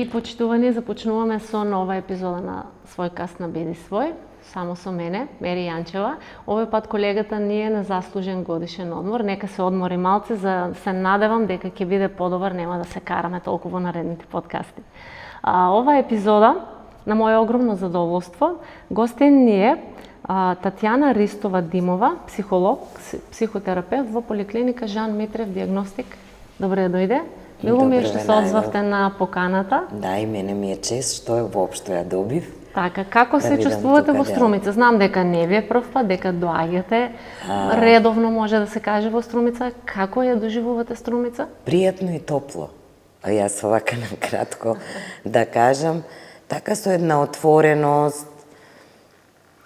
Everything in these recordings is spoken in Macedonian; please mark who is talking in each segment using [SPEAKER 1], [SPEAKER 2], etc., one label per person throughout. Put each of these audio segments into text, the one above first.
[SPEAKER 1] И почитувани, започнуваме со нова епизода на Свој каст на Биди свој, само со мене, Мери Јанчева. Овој пат колегата ни е на заслужен годишен одмор, нека се одмори малце, за се надевам дека ќе биде подобар, нема да се караме толку во наредните подкасти. Ова епизода, на моје огромно задоволство, гостин ни е Татјана Ристова Димова, психолог, психотерапевт во поликлиника Жан Митрев диагностик. Добре дојде. Мило ми е што се одзвавте на поканата.
[SPEAKER 2] Да, и мене ми е чест што воопшто ја добив.
[SPEAKER 1] Така, како се чувствувате во Струмица? Знам дека не ви е прв пат, дека доаѓате редовно, може да се каже, во Струмица. Како ја доживувате Струмица?
[SPEAKER 2] Пријатно и топло. Јас овака на кратко да кажам, така со една отвореност,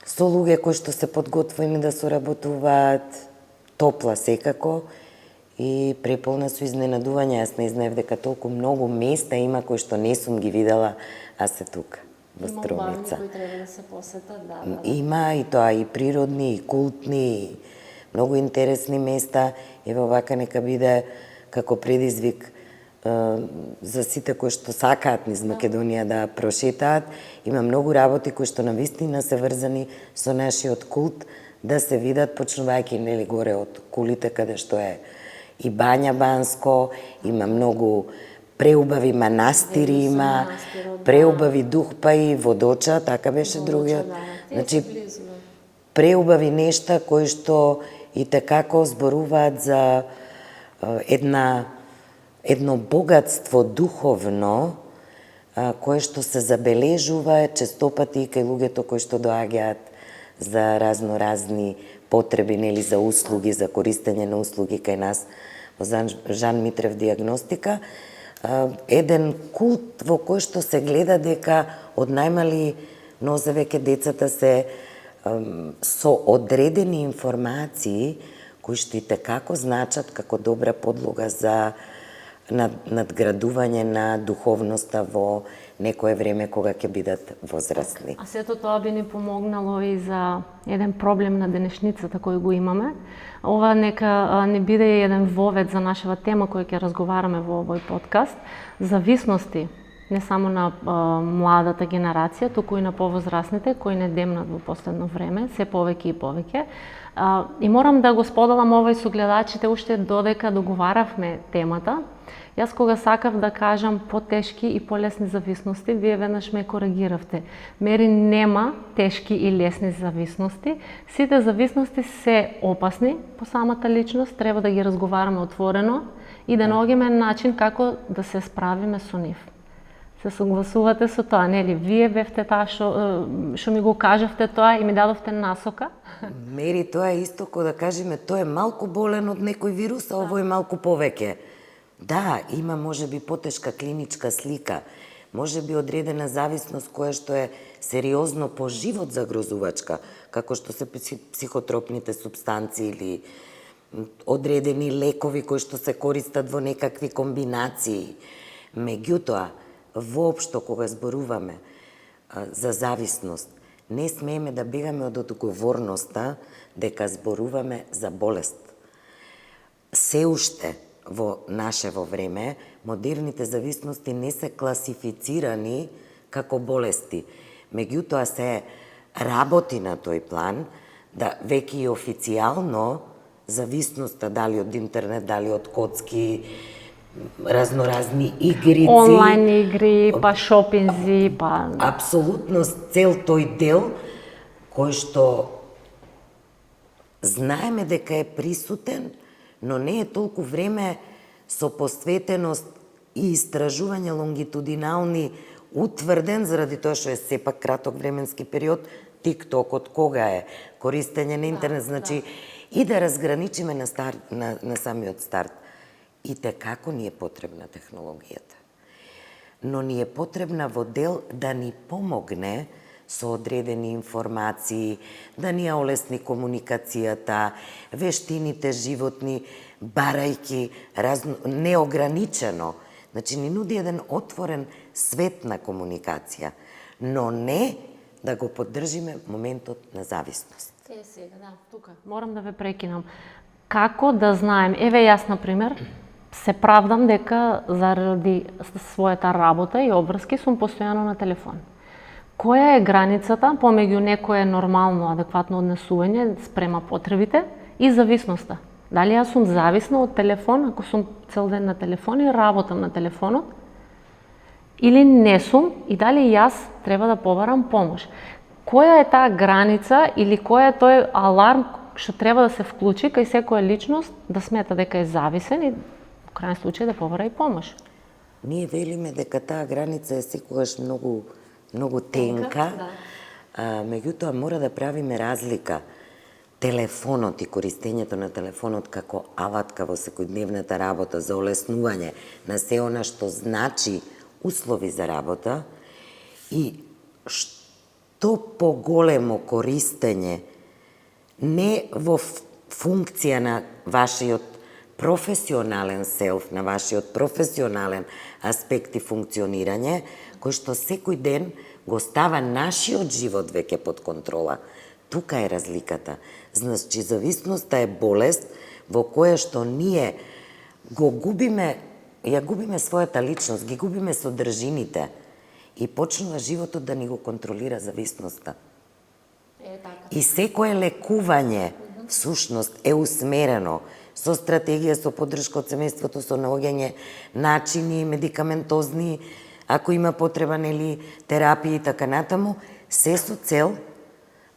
[SPEAKER 2] со луѓе кои што се подготвени да соработуваат, топла секако и преполна со изненадување. Јас не знаев дека толку многу места има кои што не сум ги видела, а се тука во Струмица.
[SPEAKER 1] Има кои треба да се посетат, да.
[SPEAKER 2] Има и тоа и природни, и култни, и многу интересни места. Ево вака нека биде како предизвик за сите кои што сакаат низ Македонија да прошетаат. Има многу работи кои што навистина се врзани со нашиот култ, да се видат, почнувајќи нели горе од кулите каде што е и Бања Банско, има многу преубави манастири, има преубави дух, па и Водоча, така беше другиот. Значи, преубави нешта кои што и такако зборуваат за едно богатство духовно, кое што се забележува честопати кај луѓето кои што доаѓаат за разни потреби, нели, за услуги, за користење на услуги кај нас во Жан Митрев диагностика. Еден култ во кој што се гледа дека од најмали нозе веќе децата се со одредени информации кои што и tekako значат како добра подлога за надградување на духовноста во некое време кога ќе бидат возрастни.
[SPEAKER 1] А сето тоа би ни помогнало и за еден проблем на денешницата кој го имаме. Ова нека не биде еден вовед за нашава тема која ќе разговараме во овој подкаст. Зависности, не само на младата генерација, туку и на повозрастните кои не демнат во последно време, се повеќе и повеќе. И морам да го споделам овој со гледачите уште додека договаравме темата. Јас кога сакав да кажам потешки и полесни зависности, вие веднаш ме коригиравте. Мери нема тешки и лесни зависности. Сите зависности се опасни по самата личност, треба да ги разговараме отворено и да наоѓеме начин како да се справиме со нив. Се согласувате со тоа, нели? Вие бевте таа што ми го кажавте тоа и ми дадовте насока?
[SPEAKER 2] Мери, тоа е исто како да кажеме, тој е малку болен од некој вирус, а овој малку повеќе. Да, има можеби потешка клиничка слика, можеби одредена зависност која што е сериозно по живот загрозувачка, како што се психотропните супстанции или одредени лекови кои што се користат во некакви комбинации. Меѓутоа, воопшто кога зборуваме за зависност, не смееме да бегаме од одговорноста дека зборуваме за болест. Се уште во нашево време, модерните зависности не се класифицирани како болести. Меѓутоа се работи на тој план, да веќе и официјално зависноста, дали од интернет, дали од коцки, разноразни игрици,
[SPEAKER 1] онлайн игри, па шопинзи, па...
[SPEAKER 2] Апсолутно цел тој дел кој што знаеме дека е присутен, но не е толку време со посветеност и истражување лонгитудинални утврден, заради тоа што е сепак краток временски период, TikTok од кога е, користење на интернет, значи и да разграничиме на самиот старт. И како ни е потребна технологијата. Но ни е потребна во дел да ни помогне со одредени информации, да ни ја олесни комуникацијата, вештините животни, барајки неограничено. Значи, ни нуди еден отворен свет на комуникација, но не да го поддржиме моментот на зависност.
[SPEAKER 1] Сега, да, тука. Морам да ве прекинам. Како да знаем, еве јас, например, се правдам дека заради својата работа и обврски сум постојано на телефон. Која е границата помеѓу некое нормално, адекватно однесување спрема потребите и зависноста? Дали јас сум зависна од телефон, ако сум цел ден на телефон и работам на телефонот, или не сум и дали јас треба да побарам помош? Која е таа граница или кој е тој аларм што треба да се вклучи кај секоја личност да смета дека е зависен и во крајен случај да побара и помош?
[SPEAKER 2] Ние велиме дека таа граница е секогаш многу тенка, меѓутоа мора да правиме разлика. Телефонот и користењето на телефонот како алатка во секојдневната работа за олеснување на се она што значи услови за работа и што поголемо користење не во функција на вашиот професионален селф, на вашиот професионален аспект и функционирање, кој што секој ден го става нашиот живот веќе под контрола. Тука е разликата. Значи, зависноста е болест во која што ние ја губиме својата личност, ги губиме содржините и почнува животот да ни го контролира зависноста. И секое лекување, всушност, е усмерено со стратегија, со поддршка од семејството, со наоѓање начини медикаментозни, ако има потреба, нели, терапија и така натаму, се со цел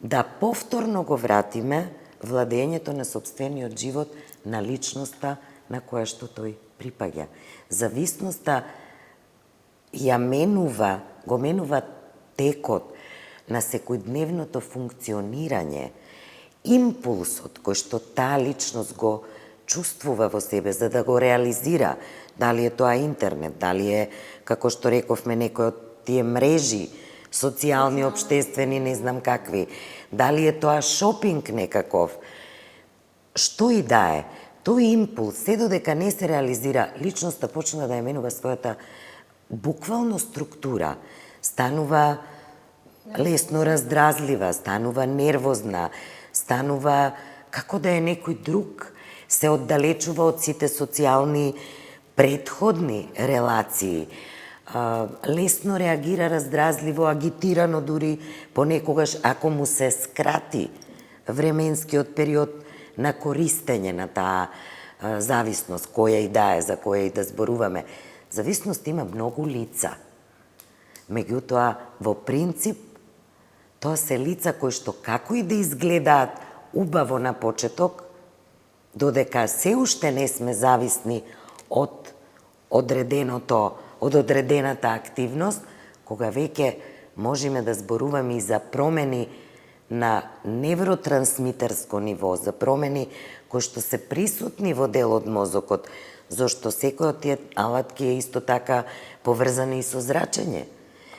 [SPEAKER 2] да повторно го вратиме владењето на сопствениот живот на личноста на која што тој припаѓа. Зависноста го менува текот на секојдневното функционирање, импулсот кој што таа личност го чувствува во себе за да го реализира, дали е тоа интернет, дали е, како што рековме, некој од тие мрежи, социјални, општествени, не знам какви, дали е тоа шопинг некаков, што и да е, тој импулс, се додека не се реализира, личноста почнува да ја менува својата буквално структура, станува лесно раздразлива, станува нервозна, станува како да е некој друг, се оддалечува од сите социјални претходни релации, лесно реагира раздразливо, агитирано дури понекогаш ако му се скрати временскиот период на користење на таа зависност, која и да е, за која и да зборуваме. Зависност има многу лица. Меѓутоа, во принцип, тоа се лица кои што како и да изгледаат убаво на почеток, додека се уште не сме зависни од одредената активност, кога веќе можеме да зборуваме и за промени на невротрансмитерско ниво, за промени кои што се присутни во дел од мозокот, зашто секој од тие алатки е исто така поврзани и со зрачење.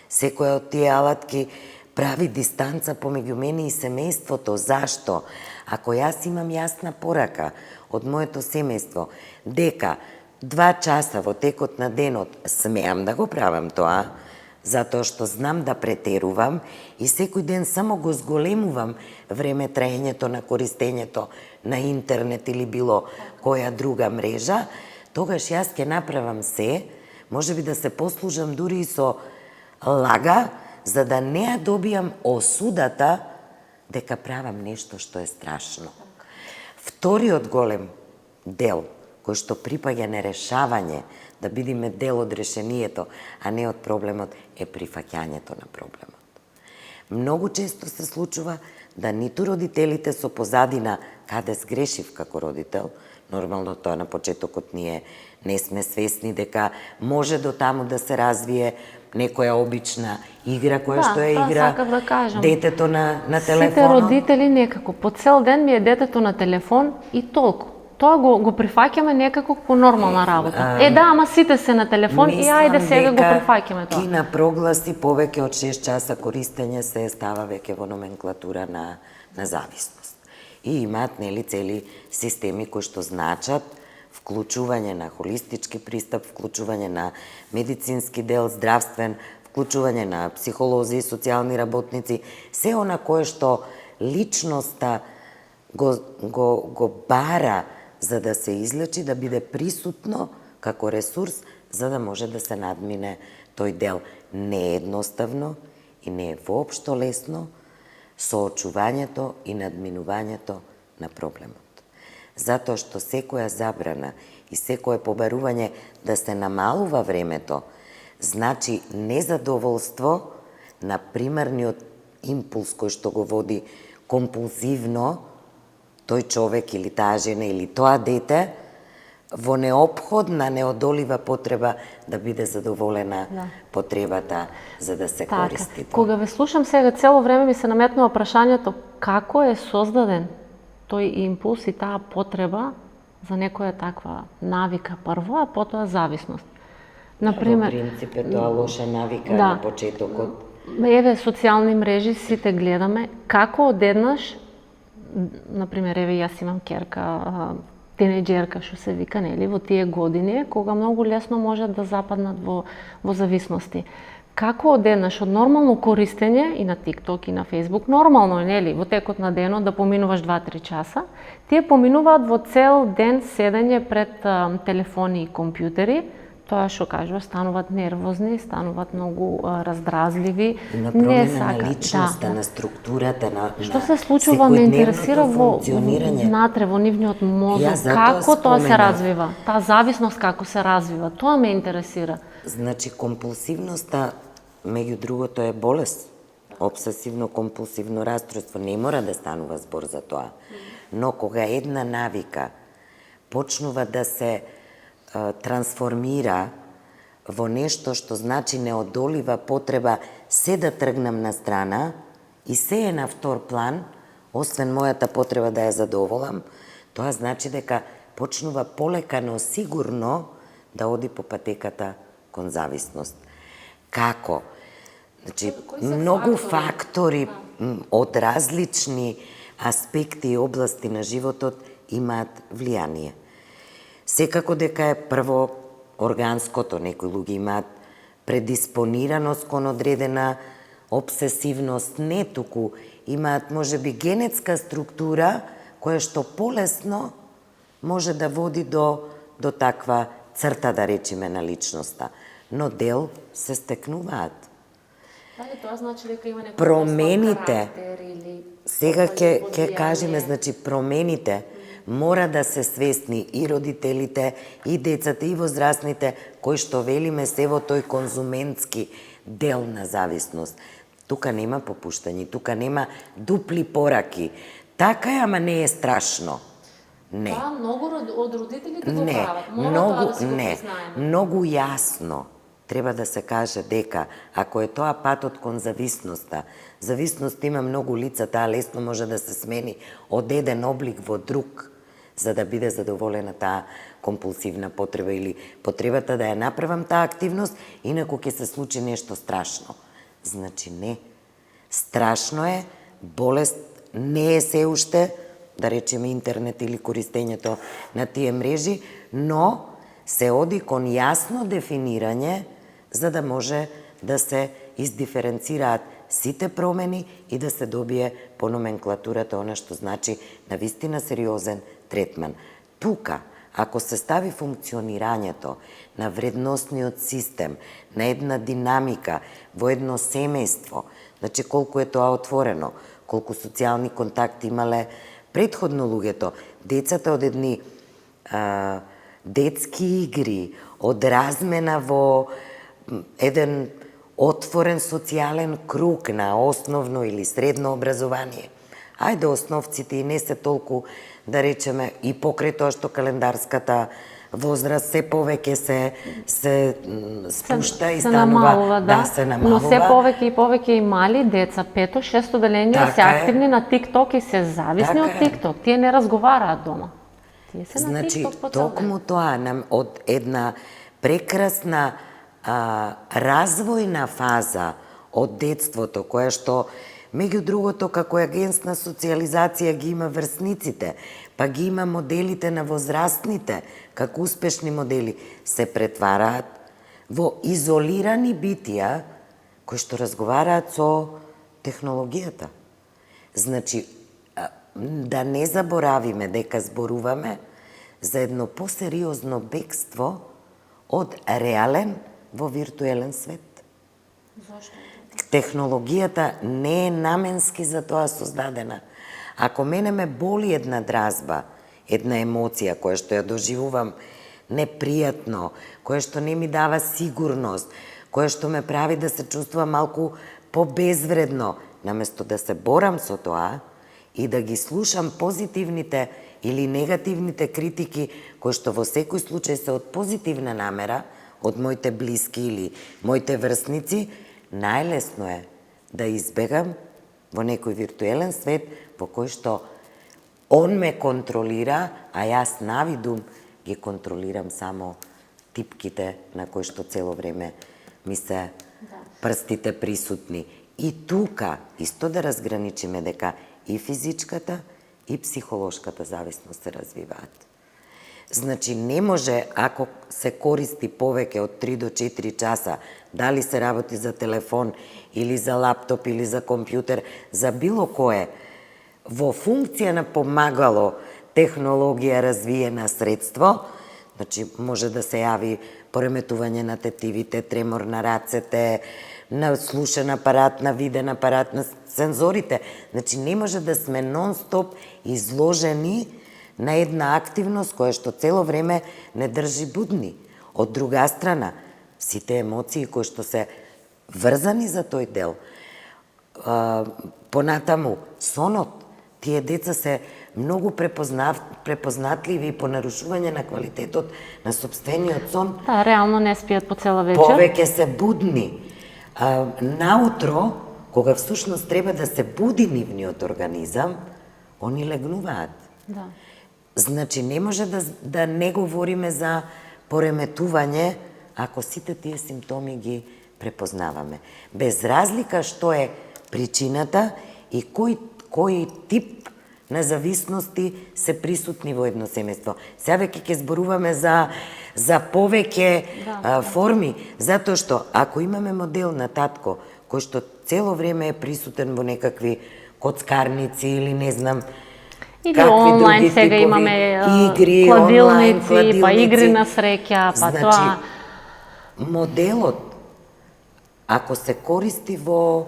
[SPEAKER 2] Секој од тие алатки прави дистанца помеѓу мене и семејството. Зашто? Ако јас имам јасна порака од моето семејство дека 2 часа во текот на денот смеам да го правам тоа, затоа што знам да претерувам и секој ден само го зголемувам време траењето на користењето на интернет или било која друга мрежа, тогаш јас ќе направам се, можеби да се послужам дури и со лага, за да не ја добијам осудата дека правам нешто што е страшно. Вториот голем дел, кој што припаѓа на решавање, да бидеме дел од решението, а не од проблемот, е прифаќањето на проблемот. Многу често се случува да ниту родителите со позадина каде сгрешив како родител, нормално тоа на почетокот ние не сме свесни дека може до таму да се развие некоја обична игра која што ја игра детето на телефонот.
[SPEAKER 1] Сите родители некако по цел ден ми е детето на телефон и толку. Тоа го прифаќаме некако по нормална работа. Ама сите се на телефон и ајде сега го прифаќаме тоа.
[SPEAKER 2] И на прогласи повеќе од 6 часа користење се става веќе во номенклатура на зависност. И имаат нели цели системи кои што значат вклучување на холистички пристап, вклучување на медицински дел, здравствен, вклучување на психолози, социјални работници, се она кое што личноста го бара за да се излечи, да биде присутно како ресурс за да може да се надмине тој дел. Не е едноставно и не е воопшто лесно соочувањето и надминувањето на проблемот. Затоа што секоја забрана и секое побарување да се намалува времето, значи незадоволство на примарниот импулс кој што го води компулсивно тој човек или таа жена или тоа дете во неопходна, неодолива потреба да биде задоволена потребата за да се користи тоа.
[SPEAKER 1] Кога ве слушам сега, цело време ми се наметнува прашањето како е создаден тој импулс и таа потреба за некоја таква навика прво, а потоа зависност.
[SPEAKER 2] Например, во принцип е тоа лоша навика на почетокот.
[SPEAKER 1] Еве, социјални мрежи сите гледаме, како одеднаш, например, еве јас имам ќерка, тинејџерка што се вика, нели, во тие години, кога многу лесно можат да западнат во зависности. Како одеднаш од нормално користење и на TikTok и на Facebook, нормално е, нели, во текот на денот да поминуваш 2-3 часа, тие поминуваат во цел ден седење пред телефони и компјутери, тоа што кажува, стануваат нервозни, стануваат многу раздразливи,
[SPEAKER 2] на промена на личноста, на структурата, на
[SPEAKER 1] што се случува, ме интересира внатре во нивниот мозок, како тоа се развива, таа зависност како се развива, тоа ме интересира.
[SPEAKER 2] Значи, компулсивноста, меѓу другото, е болест. Обсесивно-компулсивно расстройство. Не мора да станува збор за тоа. Но кога една навика почнува да се трансформира во нешто што значи неодолива потреба се да тргнам на страна и се е на втор план, освен мојата потреба да ја задоволам, тоа значи дека почнува полека, но сигурно да оди по патеката кон зависност. Како? Значи, многу фактори од различни аспекти и области на животот имаат влијание. Секако дека е прво органското, некои луѓе имаат предиспонираност кон одредена обсесивност, не туку имаат можеби генетска структура која што полесно може да води до таква црта, да речеме, на личноста. Но дел се стекнуваат.
[SPEAKER 1] Дали тоа значи дека има некој
[SPEAKER 2] промените,
[SPEAKER 1] карактер или
[SPEAKER 2] сега ќе кажеме, значи промените мора да се свесни и родителите, и децата, и возрастните, кои што велиме се во тој конзументски дел на зависност. Тука нема попуштање, тука нема дупли пораки. Така е, ама не е страшно. Не.
[SPEAKER 1] Тоа многу од родителите го прават. Мора тоа да се го признаеме.
[SPEAKER 2] Многу јасно треба да се каже дека ако е тоа патот кон зависноста, зависност има многу лица, таа лесно може да се смени од еден облик во друг, за да биде задоволена таа компулсивна потреба или потребата да ја направам таа активност, инаку ќе се случи нешто страшно. Значи не. Страшно е, болест не е се уште, да речеме интернет или користењето на тие мрежи, но се оди кон јасно дефинирање за да може да се издиференцираат сите промени и да се добие по номенклатурата она што значи навистина сериозен третман. Тука, ако се стави функционирањето на вредносниот систем, на една динамика во едно семејство, значи колку е тоа отворено, колку социјални контакти имале предходно луѓето, децата од едни детски игри, од размена во еден отворен социјален круг на основно или средно образование. Ајде, основците и не се толку, да речеме, и покрај тоа што календарската возраст се повеќе се спушта и станува, се намалува.
[SPEAKER 1] Но се повеќе и повеќе и мали деца, 5-6 делења се активни на TikTok и се зависни од TikTok. Тие не разговараат дома. Тие се на TikTok по цел ден.
[SPEAKER 2] Токму тоа нам од една прекрасна развојна фаза од детството, која што меѓу другото како агенс на социјализација ги има врсниците, па ги има моделите на возрастните, како успешни модели, се претвараат во изолирани битија кои што разговараат со технологијата. Значи, да не заборавиме дека зборуваме за едно посериозно бегство од реален во виртуелен свет.
[SPEAKER 1] Зошто?
[SPEAKER 2] Технологијата не е наменски за тоа создадена. Ако мене ме боли една дразба, една емоција која што ја доживувам непријатно, која што не ми дава сигурност, која што ме прави да се чувствувам малку побезвредно, наместо да се борам со тоа и да ги слушам позитивните или негативните критики, кои што во секој случај се од позитивна намера, од моите блиски или моите врсници, најлесно е да избегам во некој виртуелен свет во кој што он ме контролира, а јас навидум ги контролирам само типките на кои што цело време ми се прстите присутни. И тука исто да разграничиме дека и физичката и психолошката зависност се развиваат. Значи, не може, ако се користи повеќе од 3 до 4 часа, дали се работи за телефон, или за лаптоп, или за компјутер, за било кое, во функција на помагало, технологија, развиена средство, значи, може да се јави пореметување на тетивите, тремор на рацете, на слушен апарат, на виден апарат, на сензорите. Значи, не може да сме нон-стоп изложени на една активност која што цело време не држи будни. Од друга страна, сите емоции кои што се врзани за тој дел, понатаму, сонот, тие деца се многу препознатливи по нарушување на квалитетот на сопствениот сон.
[SPEAKER 1] Да, реално не спијат по цела вечер.
[SPEAKER 2] Повеќе се будни. Наутро, кога всушност треба да се буди нивниот организам, они легнуваат.
[SPEAKER 1] Да.
[SPEAKER 2] Значи, не може да не говориме за пореметување ако сите тие симптоми ги препознаваме. Без разлика што е причината и кој тип на зависности се присутни во едно семејство. Сега веќе ќе зборуваме за повеќе форми, затоа што ако имаме модел на татко кој што цело време е присутен во некакви коцкарници или не знам
[SPEAKER 1] или онлайн сега имаме
[SPEAKER 2] игри,
[SPEAKER 1] кладилници, па игри на среќа, па
[SPEAKER 2] значи,
[SPEAKER 1] тоа.
[SPEAKER 2] Моделот, ако се користи во...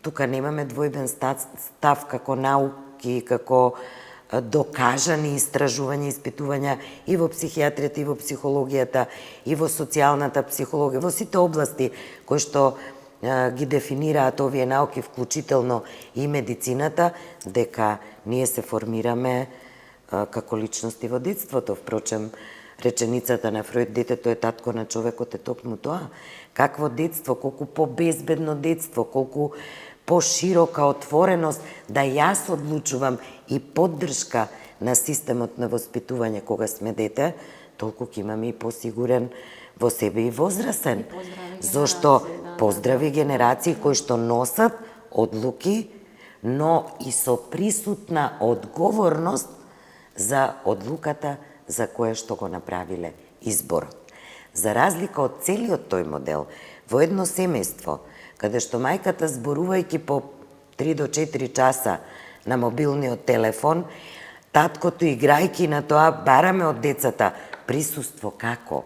[SPEAKER 2] Тука немаме двојбен став како науки, како докажани истражувања, испитувања и во психијатријата, и во психологијата, и во социјалната психологија, во сите области кои што ги дефинираат овие науки, вклучително и медицината, дека ние се формираме како личности во детството. Впрочем, реченицата на Фројд, детето е татко на човекот, е токму тоа. Какво детство, колку побезбедно детство, колку поширока отвореност да јас одлучувам и поддршка на системот на воспитување кога сме дете, толку ќе имаме и посигурен во себе и возрасен. Зошто поздрави генерации кои што носат одлуки, но и со присутна одговорност за одлуката за која што го направиле изборот. За разлика од целиот тој модел, во едно семејство, каде што мајката зборувајќи по 3 до 4 часа на мобилниот телефон, таткото играјќи на тоа, бараме од децата присуство како?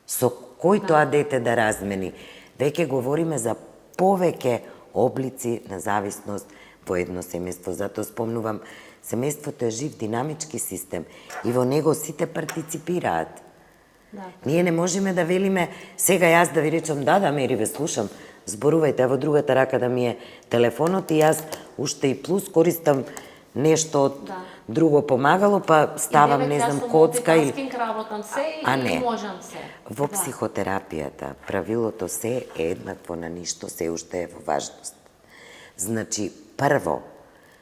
[SPEAKER 2] Со кој тоа дете да размени? Веќе говориме за повеќе облици на зависност во едно семејство. Затоа спомнувам, семејството е жив динамички систем и во него сите партиципираат.
[SPEAKER 1] Да.
[SPEAKER 2] Ние не можеме да велиме, сега јас да ви речам, да, Мери, ве слушам, зборувајте, а во другата рака да ми е телефонот и јас уште и плюс користам нешто од друго помагало, па ставам, не знам, коцка или...
[SPEAKER 1] работам се
[SPEAKER 2] А не.
[SPEAKER 1] можам се.
[SPEAKER 2] Во психотерапијата правилото се е еднакво на ништо, се уште е во важност. Значи, прво,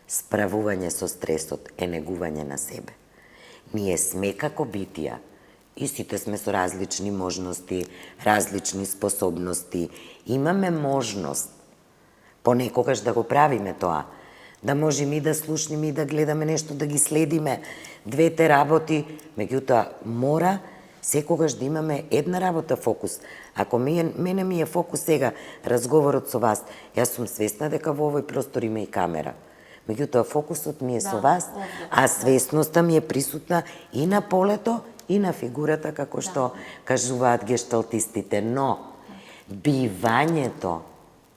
[SPEAKER 2] справување со стресот е негување на себе. Ние сме како битија, и сите сме со различни можности, различни способности. Имаме можност понекогаш да го правиме тоа, да можеме и да слушнеме и да гледаме нешто, да ги следиме двете работи, меѓутоа мора секогаш да имаме една работа фокус. Ако мене ми е фокус сега разговорот со вас, јас сум свесна дека во овој простор има и камера. Меѓутоа фокусот ми е со вас, а свесноста ми е присутна и на полето и на фигурата, како што кажуваат гешталтистите, но бивањето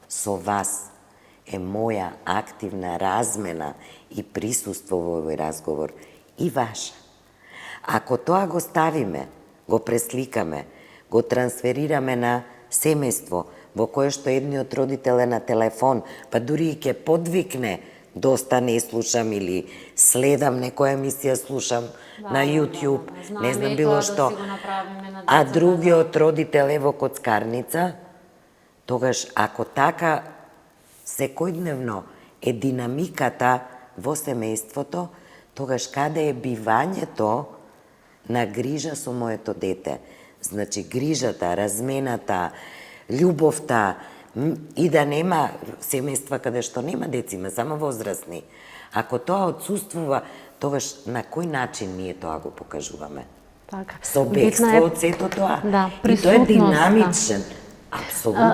[SPEAKER 2] со вас е моја активна размена и присуство во овој разговор и ваша. Ако тоа го ставиме, го пресликаме, го трансферираме на семејство, во кое што едниот родител е на телефон, па дури и ќе подвикне, доста не слушам или следам некоја емисија, слушам на YouTube, не знам било што, а другиот родител е во коцкарница, тогаш ако така секојдневно е динамиката во семејството, тогаш каде е бивањето на грижа со моето дете? Значи, грижата, размената, љубовта, и да нема семејства каде што нема деца, има само возрастни. Ако тоа отсуствува, тогаш на кој начин ние тоа го покажуваме?
[SPEAKER 1] Така.
[SPEAKER 2] Со бегство од сето тоа.
[SPEAKER 1] Да,
[SPEAKER 2] и тоа е динамичен. Апсолутно.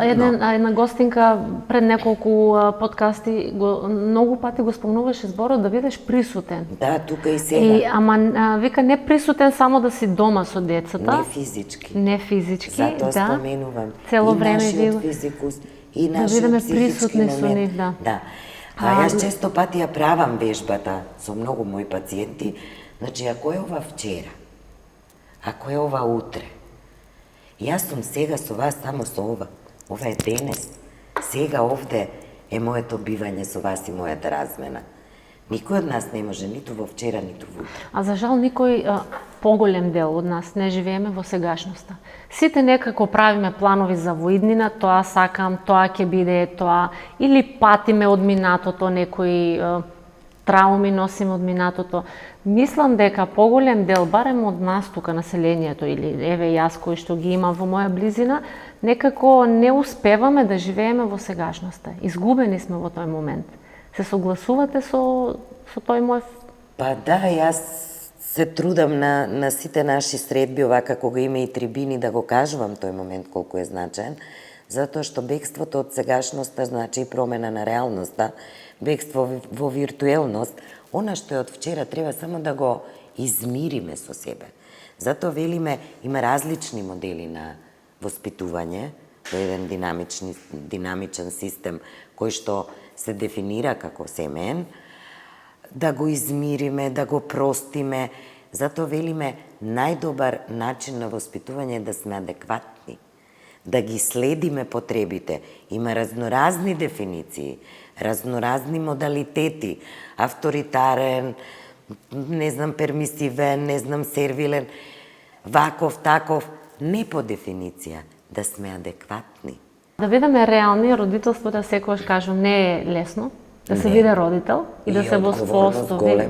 [SPEAKER 1] Една гостинка пред неколку подкасти многу пати го спомнуваше зборот да бидеш присутен.
[SPEAKER 2] Да, тука и сега.
[SPEAKER 1] Ама вика не присутен само да си дома со децата.
[SPEAKER 2] Не физички.
[SPEAKER 1] Не физички,
[SPEAKER 2] затоа споменувам.
[SPEAKER 1] Цело
[SPEAKER 2] и
[SPEAKER 1] време
[SPEAKER 2] нашиот физикус, и
[SPEAKER 1] да
[SPEAKER 2] нашиот
[SPEAKER 1] бидеме
[SPEAKER 2] психички
[SPEAKER 1] присутни со
[SPEAKER 2] момент.
[SPEAKER 1] нив, да.
[SPEAKER 2] Да. Јас често пати ја правам вежбата со многу мои пациенти. Значи, ако е ова вчера, ако е ова утре, јас сум сега со вас само со ова. Ова е денес. Сега овде е моето бивање со вас и мојата размена. Никој од нас не може ниту во вчера, ниту во утре.
[SPEAKER 1] А за жал никој поголем дел од нас не живееме во сегашноста. Сите некако правиме планови за воиднина, тоа сакам, тоа ќе биде тоа, или патиме од минатото, некои трауми носиме од минатото. Мислам дека поголем дел, барем од нас тука населението, или еве јас кој што ги имам во моја близина, некако не успеваме да живееме во сегашноста. Изгубени сме во тој момент. Се согласувате со тој мој...
[SPEAKER 2] Па да, јас се трудам на сите наши средби, овака кога има и трибини, да го кажувам тој момент колку е значаен, затоа што бегството од сегашноста значи и промена на реалноста, бегство во виртуелност, она што е од вчера треба само да го измириме со себе. Затоа велиме, има различни модели на воспитување, во еден динамичен систем кој што се дефинира како семеен, да го измириме, да го простиме. Затоа велиме, најдобар начин на воспитување е да сме адекватни, да ги следиме потребите. Има разноразни дефиниции, разноразни модалитети, авторитарен, не знам, пермисивен, не знам, сервилен, ваков, таков, не по дефиниција, да сме адекватни.
[SPEAKER 1] Да бидеме реални, родителството секогаш кажам не е лесно, да се биде родител и да се воспостави,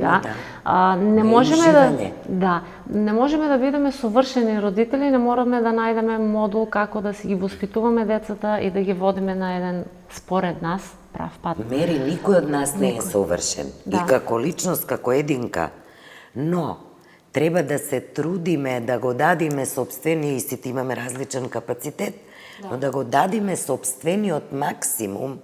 [SPEAKER 1] не можеме не можеме да бидеме совршени родители, не мораме да најдеме модул како да си ги воспитуваме децата и да ги водиме на еден според нас прав пат.
[SPEAKER 2] Мери, никој од нас не е совршен. И како личност, како единка, но треба да се трудиме да го дадиме собствени, и сите имаме различен капацитет, но да го дадиме собствениот максимум,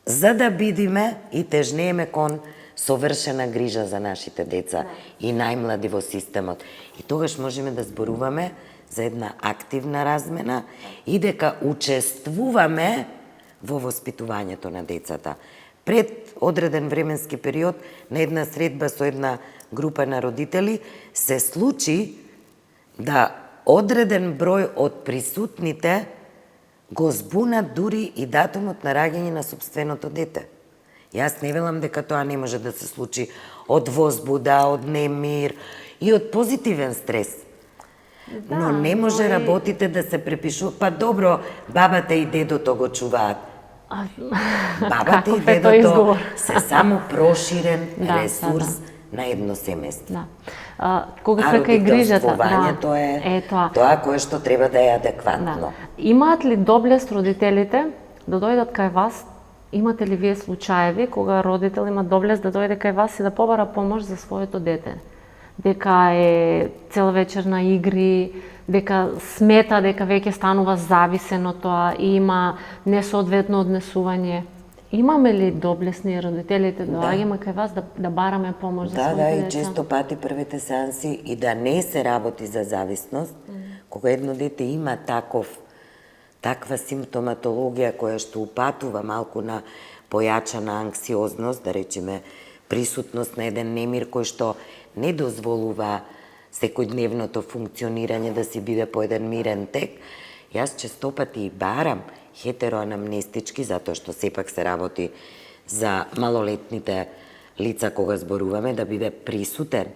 [SPEAKER 2] за да бидиме и тежнееме кон совршена грижа за нашите деца и најмлади во системот. И тогаш можеме да зборуваме за една активна размена и дека учествуваме во воспитувањето на децата. Пред одреден временски период на една средба со една група на родители се случи да одреден број од присутните го збунат дури и датумот на раѓање на собственото дете. Јас не велам дека тоа не може да се случи од возбуда, од немир и од позитивен стрес. Но не може работите да се препишуваат. Па добро, бабата и дедото го чуваат. Бабата и дедото се само проширен ресурс на едно семејство.
[SPEAKER 1] Кога дека и грижата,
[SPEAKER 2] е тоа кое што треба да е адекватно.
[SPEAKER 1] Имаат ли доблест родителите да дојдат кај вас? Имате ли вие случаеви кога родител има доблест да дојде кај вас и да побара помош за своето дете? Дека е цел вечер на игри, дека смета дека веќе станува зависен од тоа и има несоодветно однесување? Имаме ли доблесни родителите доаѓаме кај вас да бараме помош за своите
[SPEAKER 2] и
[SPEAKER 1] деца?
[SPEAKER 2] често пати првите сеанси и да не се работи за зависност, кога едно дете има таква симптоматологија која што упатува малку на појачана анксиозност, да речеме присутност на еден немир кој што не дозволува секојдневното функционирање да си биде по еден мирен тек, јас честопати и барам хетероанамнестички, затоа што сепак се работи за малолетните лица кога зборуваме, да биде присутен.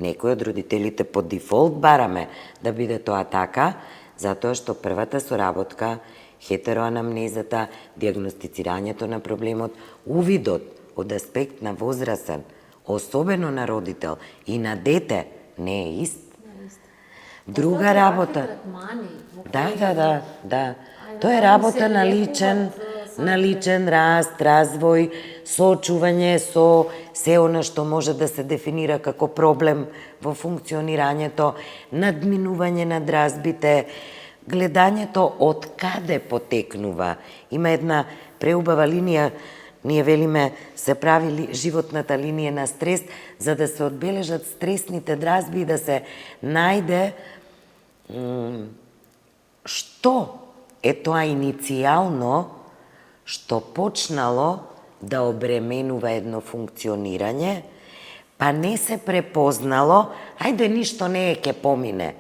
[SPEAKER 2] Некој од родителите по дефолт бараме да биде тоа така, затоа што првата соработка, хетероанамнезата, диагностицирањето на проблемот, увидот од аспект на возрасен, особено на родител и на дете, не е ист. Друга работа. Да. Тоа е работа на личен раст, развој, соочување со се она што може да се дефинира како проблем во функционирањето, надминување на дразбите, гледањето од каде потекнува. Има една преубава линија, ние велиме се прави животната линија на стрес, за да се одбележат стресните дразби и да се најде што е тоа иницијално што почнало да обременува едно функционирање, па не се препознало, ајде ништо не е, ке помине.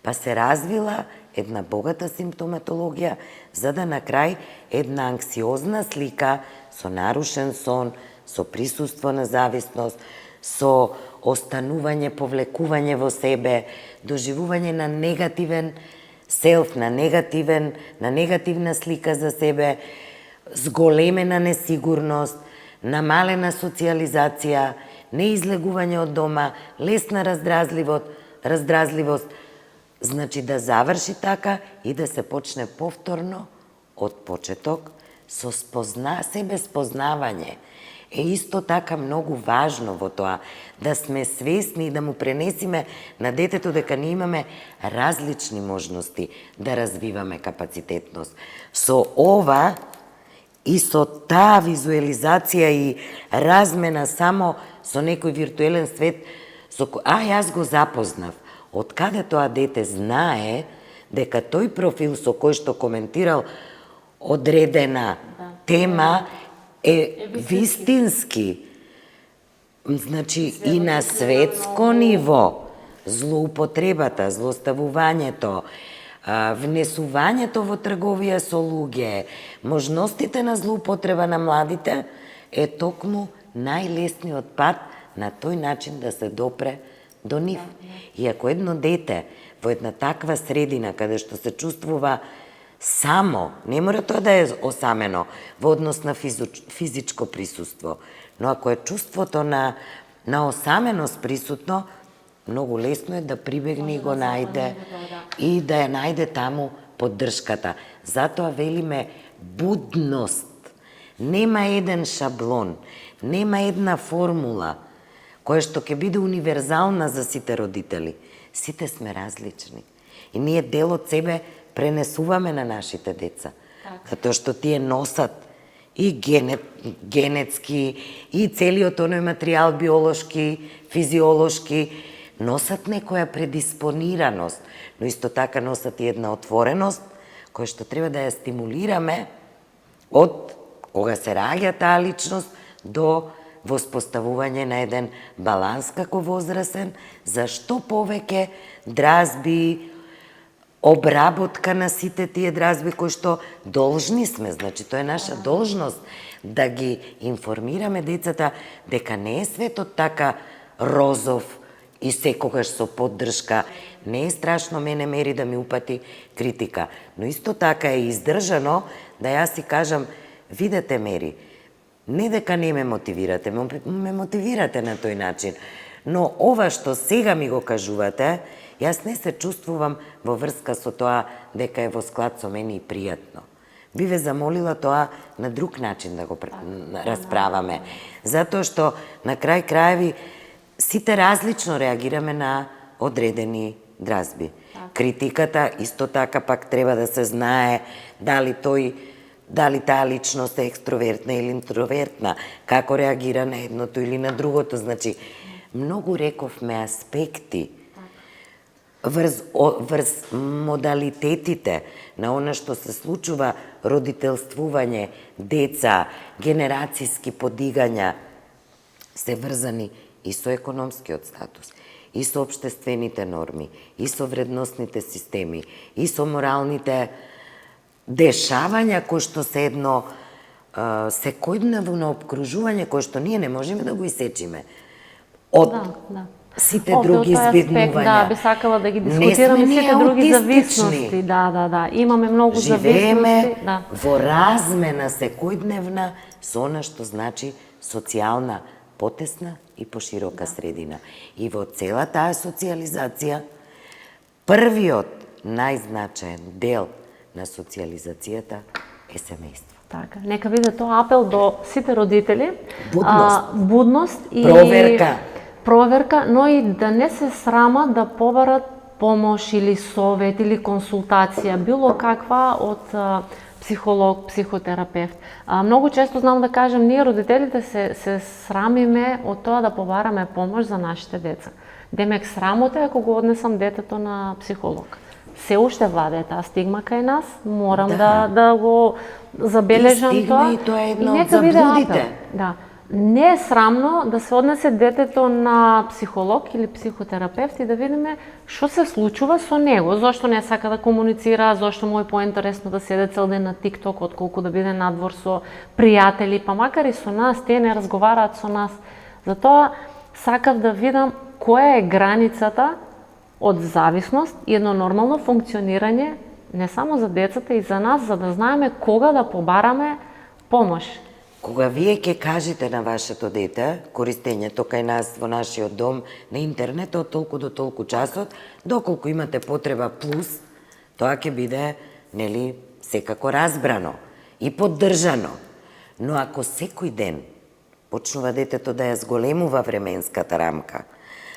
[SPEAKER 2] Па се развила една богата симптоматологија, за да на крај една анксиозна слика со нарушен сон, со присуство на зависност, со останување, повлекување во себе, доживување на негативен селф, на негативна слика за себе, зголемена несигурност, намалена социализација, неизлегување од дома, лесна раздразливост, значи да заврши така и да се почне повторно од почеток со себе спознавање. Е исто така многу важно во тоа да сме свесни и да му пренесиме на детето дека ние имаме различни можности да развиваме капацитетност. Со ова и со таа визуализација и размена само со некој виртуелен свет, јас го запознав. Од каде тоа дете знае дека тој профил со кој што коментирал одредена тема е вистински. Значи и на светско ниво злоупотребата, злоставувањето, внесувањето во трговија со луѓе, можностите на злоупотреба на младите е токму најлесниот пат на тој начин да се допре до нив. И ако едно дете во една таква средина каде што се чувствува само, не мора тоа да е осамено во однос на физичко присуство, но ако е чувството на осаменост присутно, многу лесно е да прибегне и го најде и да ја најде таму поддршката. Затоа велиме будност. Нема еден шаблон, нема една формула која што ќе биде универзална за сите родители. Сите сме различни. И ние дел од себе пренесуваме на нашите деца. Затоа што тие носат и генетски, и целиот оној материјал биолошки, физиолошки, носат некоја предиспонираност, но исто така носат и една отвореност, која што треба да ја стимулираме од кога се раѓа таа личност до воспоставување на еден баланс како возрасен, за што повеќе дразби, обработка на сите тие дразби кои што должни сме, значи тоа е наша должност да ги информираме децата дека не е светот така розов и секогаш со поддршка. Не е страшно мене мери да ми упати критика, но исто така е издржано да јас си кажам, видете мери, не дека не ме мотивирате, ме мотивирате на тој начин, но ова што сега ми го кажувате, јас не се чувствувам во врска со тоа дека е во склад со мене и пријатно. Би ве замолила тоа на друг начин да го расправаме, затоа што на крај краеви сите различно реагираме на одредени дразби. Критиката исто така пак треба да се знае дали тој дали таа личност е екстровертна или интровертна, како реагира на едното или на другото. Значи, многу рековме аспекти врз модалитетите на она што се случува, родителствување, деца, генерацијски подигања, се врзани и со економскиот статус, и со општествените норми, и со вредносните системи, и со моралните дешавања кои што се едно секојдневно обкружување кој што ние не можеме да го исечиме од сите други избегнувања.
[SPEAKER 1] Да, би сакала да ги дискутираме сите други зависности. Да. Имаме многу зависности.
[SPEAKER 2] Живееме во размена секојдневна со она што значи социјална, потесна и поширока средина. И во цела таа социјализација, првиот најзначаен дел на социјализацијата е семејство.
[SPEAKER 1] Така, нека биде тоа апел до сите родители.
[SPEAKER 2] Будност
[SPEAKER 1] и проверка, но и да не се срамат да побарат помош или совет или консултација, било каква од психолог, психотерапевт. Многу често знам да кажам, ние родителите се срамиме од тоа да побараме помош за нашите деца. Демек срамота е ако го однесам детето на психолог. Се уште владее таа стигма кај нас, морам да го забележам тоа.
[SPEAKER 2] И тоа е едно од заблудите.
[SPEAKER 1] Да. Не е срамно да се однесе детето на психолог или психотерапевт и да видиме што се случува со него, зошто не сака да комуницира, зошто му е поинтересно да седе цел ден на TikTok отколку да биде надвор со пријатели, па макар и со нас, тие не разговараат со нас. Затоа сакав да видам која е границата од зависност и едно нормално функционирање не само за децата и за нас, за да знаеме кога да побараме помош.
[SPEAKER 2] Кога вие ќе кажете на вашето дете користењето кај нас во нашиот дом на интернет од толку до толку часот, доколку имате потреба плюс, тоа ќе биде, нели, секако разбрано и поддржано. Но ако секој ден почнува детето да ја зголемува временската рамка,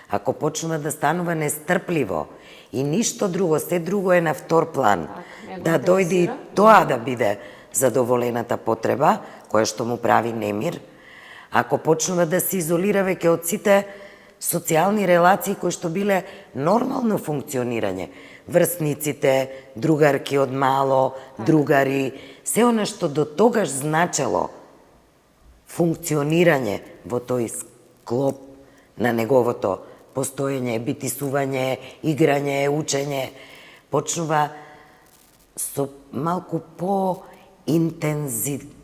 [SPEAKER 2] ако почнува да станува нестрпливо и ништо друго, се друго е на втор план, да дојде и тоа да биде задоволената потреба, која што му прави немир, ако почнува да се изолира веќе од сите социјални релации кои што биле нормално функционирање, врсниците, другарки од мало, другари, се она што до тогаш значело функционирање во тој склоп на неговото постоење, битисување, играње, учење, почнува со малку по-интензитет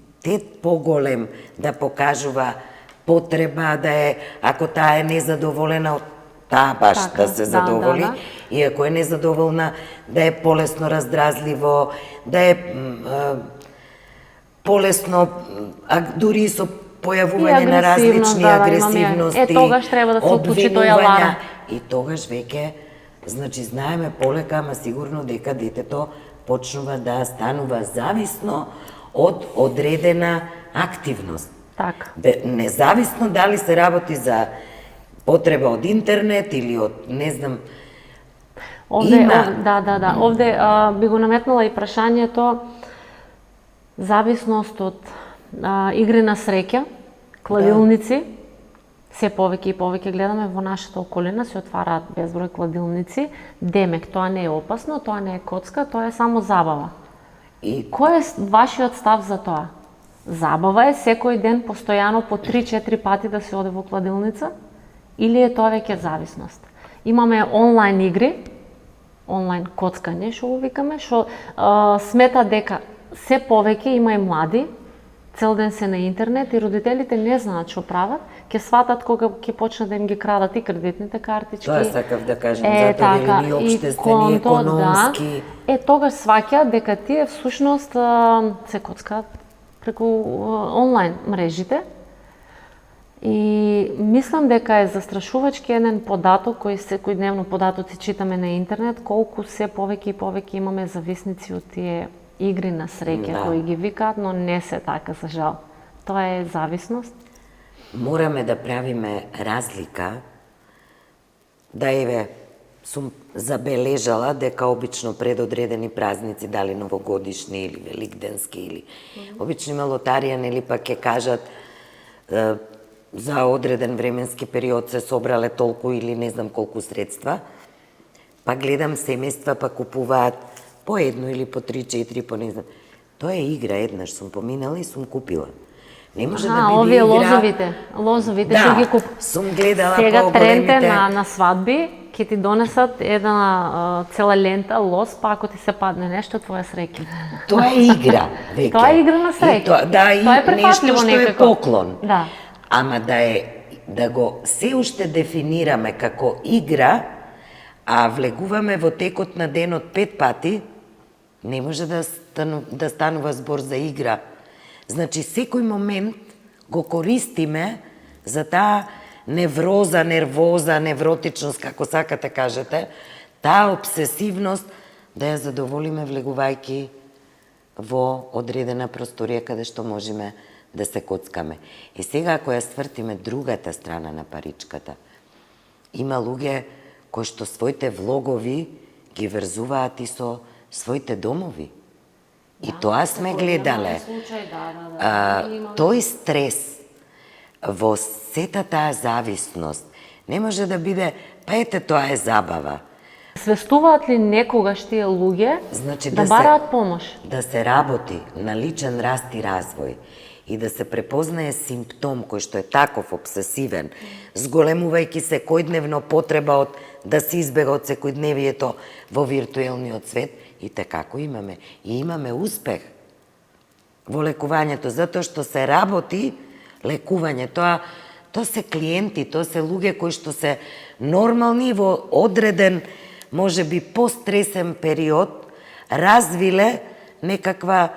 [SPEAKER 2] поголем да покажува потреба да е, ако таа е незадоволена од таа баш да се задоволи, и ако е незадоволна да е полесно раздразливо, да е полесно, дури и со појавување на различни агресивности,
[SPEAKER 1] тогаш треба да се уклучи тој аларм.
[SPEAKER 2] И тогаш веќе, значи, знаеме полека, ама сигурно дека детето почнува да станува зависно од одредена активност.
[SPEAKER 1] Така.
[SPEAKER 2] Независно дали се работи за потреба од интернет или од, не знам,
[SPEAKER 1] Овде би го наметнала и прашањето зависност од игри на среќа, кладилници, се повеќе и повеќе гледаме во нашата околина, се отвараат безброј кладилници, демек тоа не е опасно, тоа не е коцка, тоа е само забава. И кој е вашиот став за тоа? Забава е секој ден постојано по 3-4 пати да се оде во кладилница или е тоа веќе зависност? Имаме онлайн игри, онлайн коцкање, што го викаме, што смета дека се повеќе има и млади, цел ден се на интернет и родителите не знаат што прават, ќе сватат кога ќе почнат да им ги крадат и кредитните картички.
[SPEAKER 2] Тоа сакав да кажам, затоа и општествени, економски.
[SPEAKER 1] Тогаш сваќаат дека тие всушност се коцкаат преку онлайн мрежите. И мислам дека е застрашувачки еден податок кој секојдневно податоци читаме на интернет, колку се повеќе и повеќе имаме зависници од тие игри на среќа кои ги викаат, но не се така, за жал. Тоа е зависност.
[SPEAKER 2] Мораме да правиме разлика, да еве сум забележала дека обично пред одредени празници, дали новогодишни или великденски, или обично има лотарија, нели пак ќе кажат за одреден временски период се собрале толку или не знам колку средства, па гледам семејства па купуваат по едно или по 3-4, по не знам. Тоа е игра, еднаш сум поминала и сум купила. Не може да биде
[SPEAKER 1] овие
[SPEAKER 2] игра...
[SPEAKER 1] лозовите
[SPEAKER 2] Да,
[SPEAKER 1] што ги куп.
[SPEAKER 2] сум гледала
[SPEAKER 1] Сега
[SPEAKER 2] по-големите...
[SPEAKER 1] тренте на свадби ќе ти донесат една цела лента лоз, па ако ти се падне нешто, твоја среќа.
[SPEAKER 2] Тоа е игра, веќе.
[SPEAKER 1] Тоа е игра на среќа.
[SPEAKER 2] Да, и
[SPEAKER 1] Тоа е
[SPEAKER 2] нешто
[SPEAKER 1] прифатливо
[SPEAKER 2] што
[SPEAKER 1] некако.
[SPEAKER 2] е поклон.
[SPEAKER 1] Да.
[SPEAKER 2] Ама да го се уште дефинираме како игра, а влегуваме во текот на денот 5 пати, не може да станува збор за игра. Значи, секој момент го користиме за таа невроза, нервоза, невротичност, како сакате кажете, таа обсесивност да ја задоволиме влегувајќи во одредена просторија каде што можеме да се коцкаме. И сега, ако ја свртиме другата страна на паричката, има луѓе кои што своите влогови ги врзуваат и со своите домови. И тоа сме гледале. Тој стрес во сета таа зависност не може да биде, па ете тоа е забава.
[SPEAKER 1] Свестуваат ли некогаш тие луѓе
[SPEAKER 2] Значи,
[SPEAKER 1] да бараат помош?
[SPEAKER 2] Да се работи на личен раст и развој и да се препознае симптом кој што е таков обсесивен, зголемувајќи се секојдневно потреба од да се избега од секојдневието во виртуелниот свет, и како имаме. И имаме успех во лекувањето, затоа што се работи лекување. Тоа се клиенти, тоа се луѓе кои што се нормални во одреден, може би постресен период, развиле некаква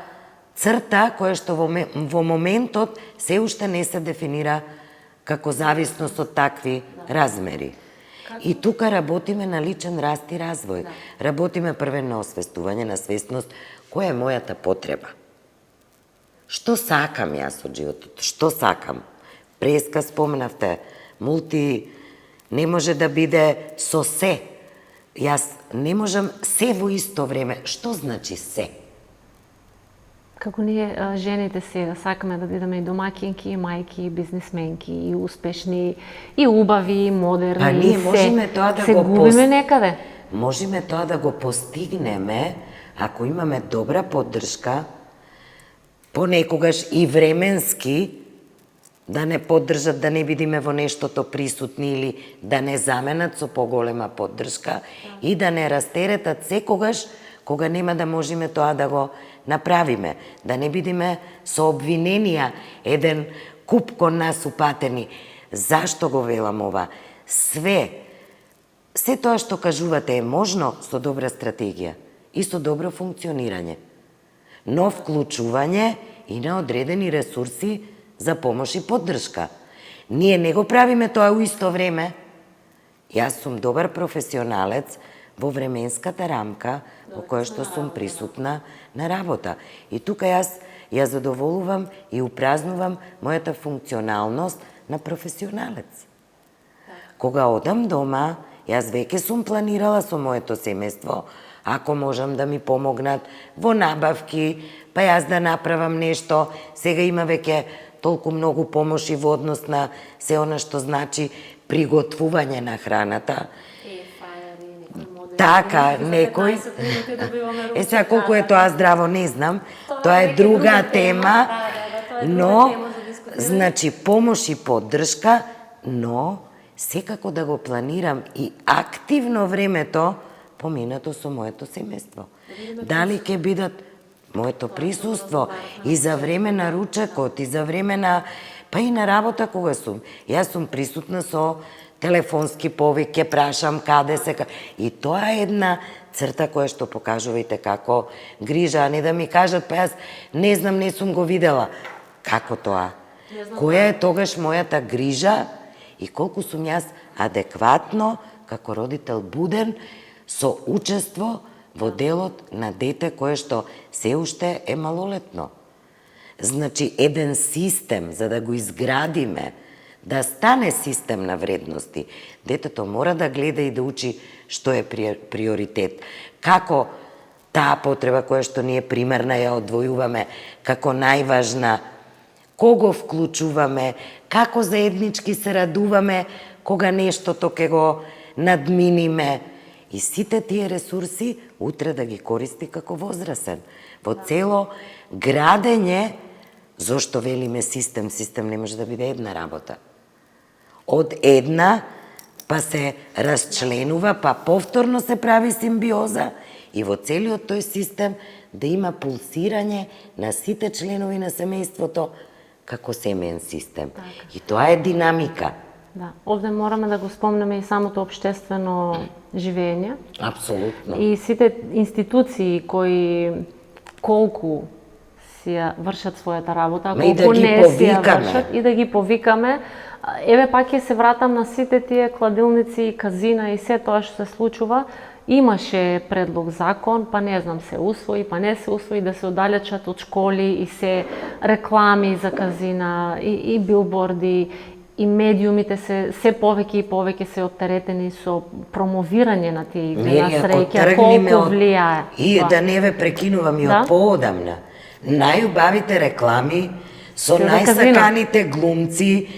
[SPEAKER 2] црта која што во моментот се уште не се дефинира како зависност од такви размери. И тука работиме на личен раст и развој. Работиме првен на освестување, на свесност, која е мојата потреба. Што сакам јас од животот? Што сакам? Преска споменавте, не може да биде со се. Јас не можам се во исто време. Што значи се?
[SPEAKER 1] Како ние жените сега сакаме да бидеме и домакинки, и мајки, и бизнисменки, и успешни, и убави, и модерни,
[SPEAKER 2] па ние
[SPEAKER 1] и се.
[SPEAKER 2] можеме тоа да
[SPEAKER 1] се
[SPEAKER 2] го
[SPEAKER 1] губиме некаде.
[SPEAKER 2] Можеме тоа да го постигнеме ако имаме добра поддршка, понекогаш и временски, да не поддржат, да не бидиме во нештото присутни или да не заменат со поголема поддршка и да не растеретат секогаш кога нема да можеме тоа да го направиме, да не бидиме со обвиненија еден куп кон нас упатени. Зашто го велам ова? Се тоа што кажувате е можно со добра стратегија и со добро функционирање, но вклучување и на одредени ресурси за помош и поддршка. Ние не го правиме тоа у исто време. Јас сум добар професионалец во временската рамка во која што сум присутна на работа. И тука јас ја задоволувам и упразнувам мојата функционалност на професионалец. Кога одам дома, јас веќе сум планирала со моето семејство, ако можам да ми помогнат во набавки, па јас да направам нешто. Сега има веќе толку многу помоши во однос на се она што значи приготвување на храната. Така, некој... сега колку е тоа здраво, не знам. Тоа е друга тема, но, значи, помош и поддршка, но секако да го планирам и активно времето поминато со моето семејство. Дали ќе бидат моето присуство и за време на ручекот, и за време на... па и на работа кога сум. Јас сум присутна со телефонски повик, прашам каде се... И тоа е една црта која што покажувате како грижа, а не да ми кажат, па јас не знам, не сум го видела. Како тоа? Која е тогаш мојата грижа и колку сум јас адекватно, како родител буден, со учество во делот на дете кое што се уште е малолетно. Значи, еден систем, за да го изградиме, да стане систем на вредности, детето мора да гледа и да учи што е приоритет. Како таа потреба која што ние примерна ја одвојуваме како најважна, кого вклучуваме, како заеднички се радуваме кога нештото ќе го надминиме. И сите тие ресурси утре да ги користи како возрасен. Во цело градење, зошто велиме систем, систем не може да биде една работа. Од една, па се расчленува, па повторно се прави симбиоза и во целиот тој систем да има пулсирање на сите членови на семејството како семеен систем. И тоа е динамика.
[SPEAKER 1] Да, овде мораме да го спомнеме и самото општествено живење.
[SPEAKER 2] Апсолутно.
[SPEAKER 1] И сите институции кои колку си ја вршат својата работа, колку
[SPEAKER 2] да
[SPEAKER 1] не си ја вршат и да ги повикаме. Еве пак ќе се вратам на сите тие кладилници и казина и се тоа што се случува. Имаше предлог закон, па не знам, се усвои, па не се усвои, да се оддалечат од школи и се реклами за казина и билборди, и медиумите се повеќе и повеќе се оптеретени со промовирање на тие игри на среќа, колку влијае.
[SPEAKER 2] И да не ве прекинувам и од поодамна. Најубавите реклами со најсаканите глумци,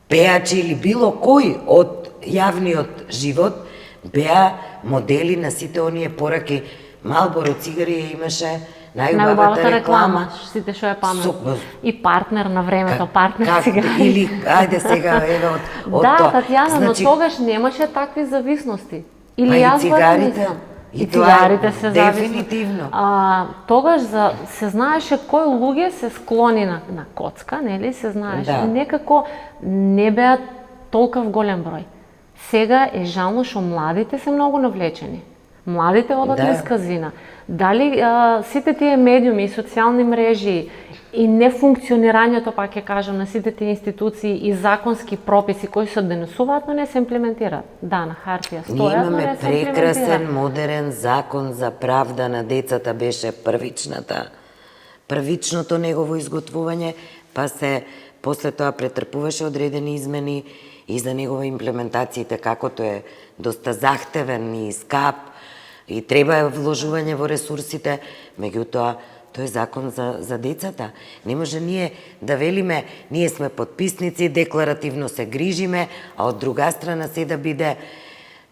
[SPEAKER 2] пеачи или било кој од јавниот живот беа модели на сите оние пораки. Малборо цигари имаше најубавата реклама.
[SPEAKER 1] Сите што ја памет. И партнер на времето, партнер цигари.
[SPEAKER 2] Или, ајде сега, еве од
[SPEAKER 1] да,
[SPEAKER 2] тоа.
[SPEAKER 1] Татјана, но тогаш немаше такви зависности. Или
[SPEAKER 2] па
[SPEAKER 1] јас
[SPEAKER 2] и цигарите.
[SPEAKER 1] И цигарите се
[SPEAKER 2] дефинитивно.
[SPEAKER 1] Тогаш се знаеше кои луѓе се склони на коцка, нели? Се знаеше. Да. Некако не беа толков голем број. Сега е жално што младите се многу навлечени. Младите одат низ казина. Дали сите тие медиуми и социјални мрежи и нефункционирањето, пак ќе кажам, на сите тие институции и законски прописи кои се денесуваат, но не се имплементираат. Да, на хартија стојат, но не се имплементираат.
[SPEAKER 2] Ние имаме прекрасен, модерен закон за правда на децата, беше првичното негово изготвување, па се после тоа претрпуваше одредени измени и за негова имплементациите, како тоа е доста захтевен и скап и треба вложување во ресурсите, меѓутоа тој е закон за децата. Не може ние да велиме, ние сме подписници, декларативно се грижиме, а од друга страна се да биде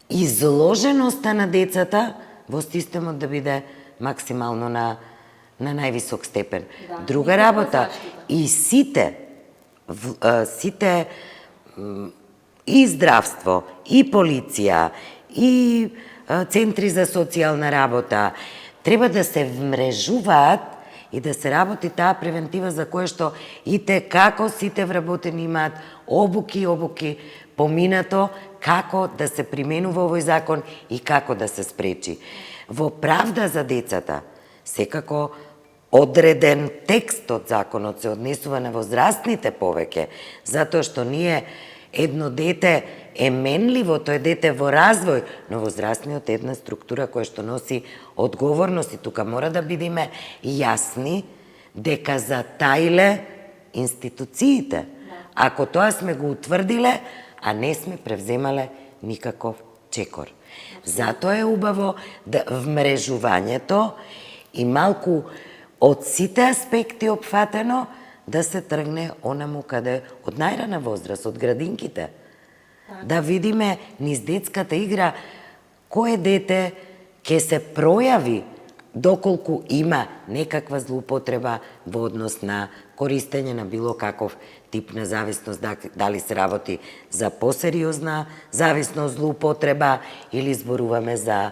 [SPEAKER 2] изложеноста на децата во системот да биде максимално на највисок степен. Да, друга работа, и сите и здравство, и полиција, и центри за социјална работа, треба да се вмрежуваат и да се работи таа превентива за кое што и како сите вработени имаат обуки поминато како да се применува овој закон и како да се спречи. Во правда за децата, секако одреден текст од законот се однесува на возрастните повеќе, затоа што ние едно дете е менливо, тоа е дете во развој, но возрастниот е една структура која што носи одговорност и тука мора да бидеме јасни дека затаиле институциите. Ако тоа сме го утврдиле, а не сме превземале никаков чекор. Затоа е убаво да вмрежувањето и малку од сите аспекти опфатено да се тргне онаму каде од најрана возраст, од градинките. Да видиме низ детската игра кое дете ќе се пројави доколку има некаква злоупотреба во однос на користење на било каков тип на зависност, дали се работи за посериозна зависност, злоупотреба или зборуваме за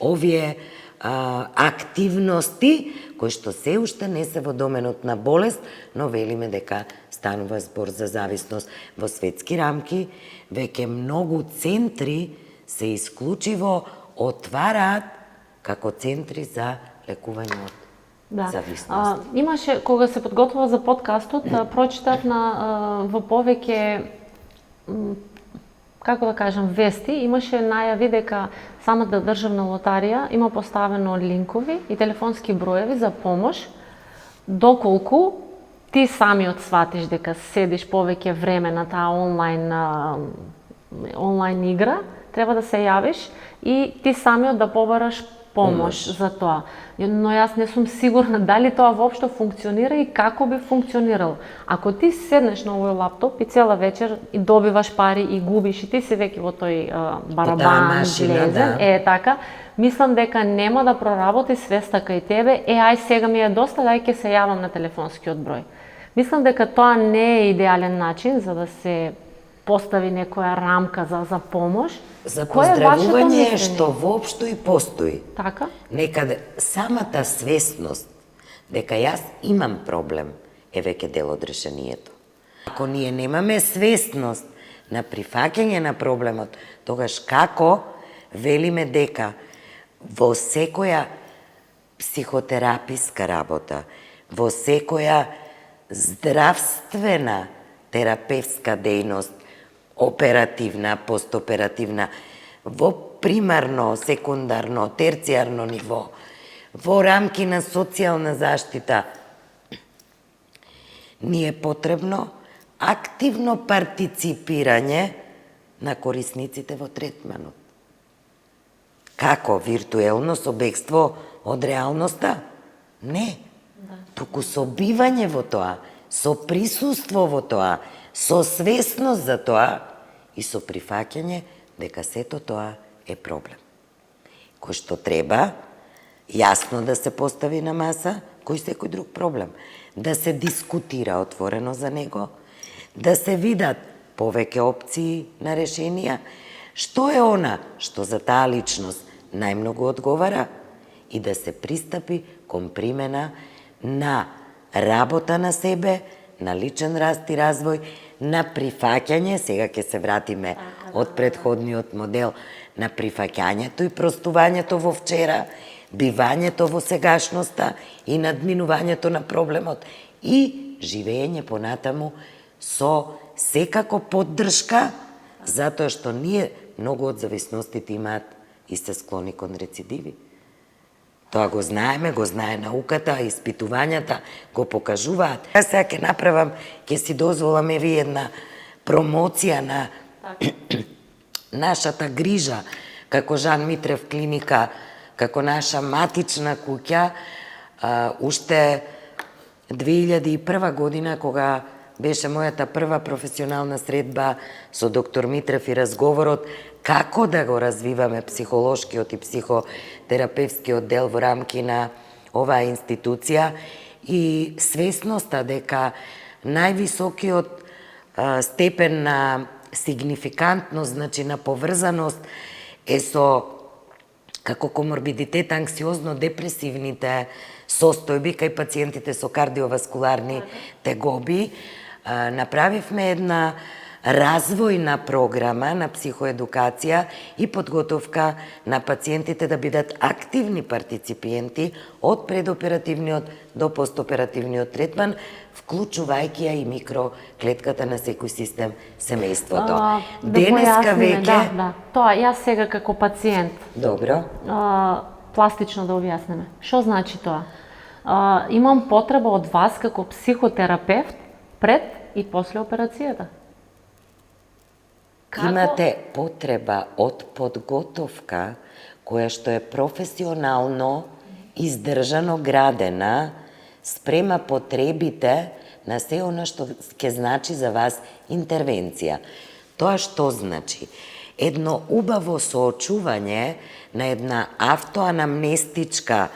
[SPEAKER 2] овие активности кои што се уште не се во доменот на болест, но велиме дека станува збор за зависност. Во светски рамки веќе многу центри се исклучиво отвараат како центри за лекување од зависност.
[SPEAKER 1] Имаше, кога се подготвува за подкастот, прочитав во повеќе, како да кажам, вести, имаше најави дека самата државна лотарија има поставено линкови и телефонски броеви за помош, доколку ти самиот сватиш дека седиш повеќе време на таа онлайн игра, треба да се јавиш и ти самиот да побараш помош за тоа. Но јас не сум сигурна дали тоа воопшто функционира и како би функционирало. Ако ти седнеш на овој лаптоп и цела вечер и добиваш пари и губиш и ти си веќе во тој барабан, глезен, така, мислам дека нема да проработи свеста кај тебе, ај сега ми е доста, дај ќе се јавам на телефонскиот број. Мислам дека тоа не е идеален начин за да се постави некоја рамка за помош.
[SPEAKER 2] За поздравување е што воопшто и постои.
[SPEAKER 1] Така?
[SPEAKER 2] Некаде самата свесност дека јас имам проблем е веќе дел од решението. Ако ние немаме свесност на прифаќање на проблемот, тогаш како велиме дека во секоја психотераписка работа, во секоја здравствена терапевска дејност, оперативна, постоперативна, во примарно, секундарно, терцијарно ниво, во рамки на социјална заштита, ни е потребно активно партиципирање на корисниците во третманот. Како? Виртуелно, со бегство од реалноста? Не. Туку со бивање во тоа, со присуство во тоа, со свесност за тоа и со прифаќање дека сето тоа е проблем. Кој што треба јасно да се постави на маса, кој секој друг проблем. Да се дискутира отворено за него, да се видат повеќе опции на решенија, што е она што за таа личност најмногу одговара и да се пристапи кон примена на работа на себе, на личен раст и развој, на прифаќање, сега ќе се вратиме од претходниот модел, на прифаќањето и простувањето во вчера, бивањето во сегашноста и надминувањето на проблемот и живење понатаму со секако поддршка, затоа што ние многу од зависностите имаат и се склони кон рецидиви. Тоа го знаеме, го знае науката, испитувањата го покажуваат. Јас сега ќе направам, ќе си дозволам ви една промоција на нашата грижа како Жан Митрев клиника, како наша матична куќа, уште 2001 година, кога беше мојата прва професионална средба со доктор Митрев и разговорот како да го развиваме психолошкиот и психотерапевскиот дел во рамки на оваа институција и свесноста дека највисокиот степен на сигнификантност, значи на поврзаност е со како коморбидитет, анксиозно-депресивните состојби кај пациентите со кардиоваскуларни тегоби. Направивме една развојна програма на психоедукација и подготовка на пациентите да бидат активни партиципиенти од предоперативниот до постоперативниот третман, вклучувајќи ја и микроклетката на секој систем семејството.
[SPEAKER 1] Денеска веќе... Да. Тоа, јас сега како пациент.
[SPEAKER 2] Добро.
[SPEAKER 1] Пластично да објаснеме. Што значи тоа? Имам потреба од вас како психотерапевт пред и после операцијата.
[SPEAKER 2] Имате потреба од подготовка која што е професионално издржано градена спрема потребите на се она што ќе значи за вас интервенција. Тоа што значи? Едно убаво соочување на една автоанамнестичка,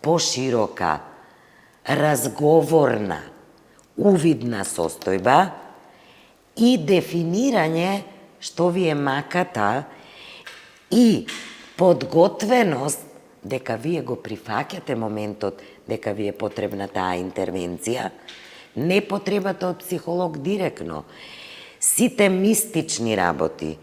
[SPEAKER 2] поширока, разговорна, увидна состојба и дефинирање што ви е маката и подготвеност дека вие го прифаќате моментот дека ви е потребна таа интервенција, не потребата од психолог директно. Сите мистични работи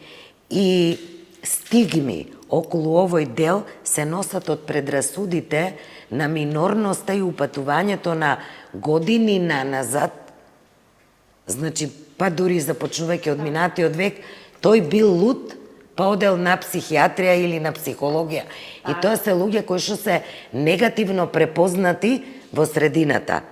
[SPEAKER 2] и стигми околу овој дел се носат од предрасудите на минорноста и упатувањето на години назад. Значи, па дури започнувајќи од минатиот век, тој бил луд, па одел на психијатрија или на психологија. И тоа се луѓе кои што се негативно препознати во средината.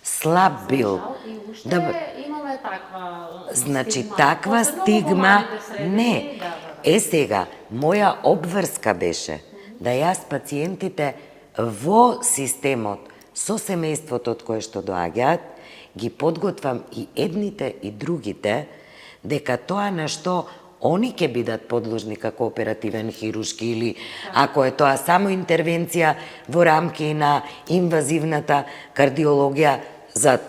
[SPEAKER 2] слаб бил.
[SPEAKER 1] И уште
[SPEAKER 2] Да,
[SPEAKER 1] имаме таква
[SPEAKER 2] значи
[SPEAKER 1] стигма.
[SPEAKER 2] таква
[SPEAKER 1] Посебно во
[SPEAKER 2] стигма
[SPEAKER 1] малите средини,
[SPEAKER 2] не. Е сега, моја обврска беше да јас пациентите во системот со семејството од кое што доаѓаат ги подготвам и едните и другите дека тоа на што они ќе бидат подложни како оперативен хирушки или ако е тоа само интервенција во рамки на инвазивната кардиологија за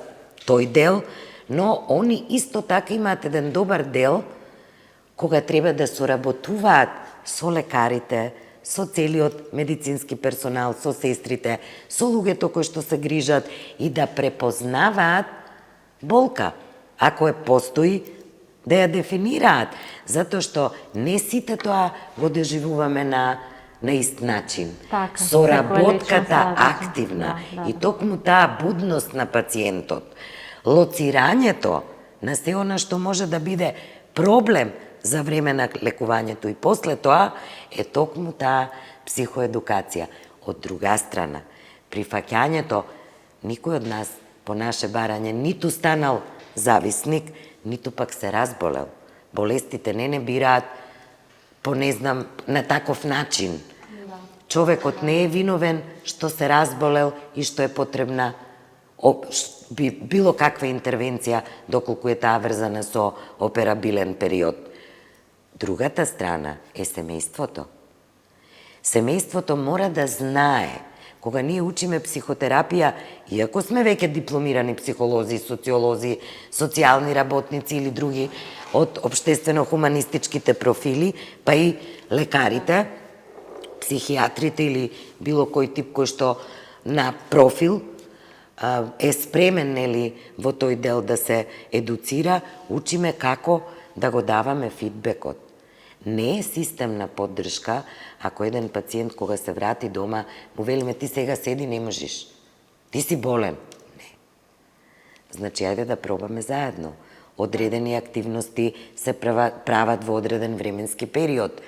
[SPEAKER 2] тој дел, но они исто така имаат еден добар дел кога треба да соработуваат со лекарите, со целиот медицински персонал, со сестрите, со луѓето кои што се грижат и да препознаваат болка, ако постои, да ја дефинираат, затоа што не сите тоа го доживуваме на ист начин.
[SPEAKER 1] Така,
[SPEAKER 2] Соработката активна и токму таа будност на пациентот, лоцирањето на се она што може да биде проблем за време на лекувањето и после тоа е токму таа психоедукација. Од друга страна, прифаќањето, никој од нас по наше барање ниту станал зависник, ниту пак се разболел. Болестите не бираат по не знам на таков начин. Човекот не е виновен што се разболел и што е потребна било каква интервенција доколку е таа врзана со операбилен период. Другата страна е семејството. Семејството мора да знае, кога ние учиме психотерапија, иако сме веќе дипломирани психолози, социолози, социјални работници или други од општествено-хуманистичките профили, па и лекарите, психијатрите или било кој тип кој што на профил е спремен нели во тој дел да се едуцира, учиме како да го даваме фидбекот. Не е системна поддршка ако еден пациент кога се врати дома му велиме ти сега седи не можеш. Ти си болен. Не. Значи ајде да пробаме заедно. Одредени активности се прават во одреден временски период.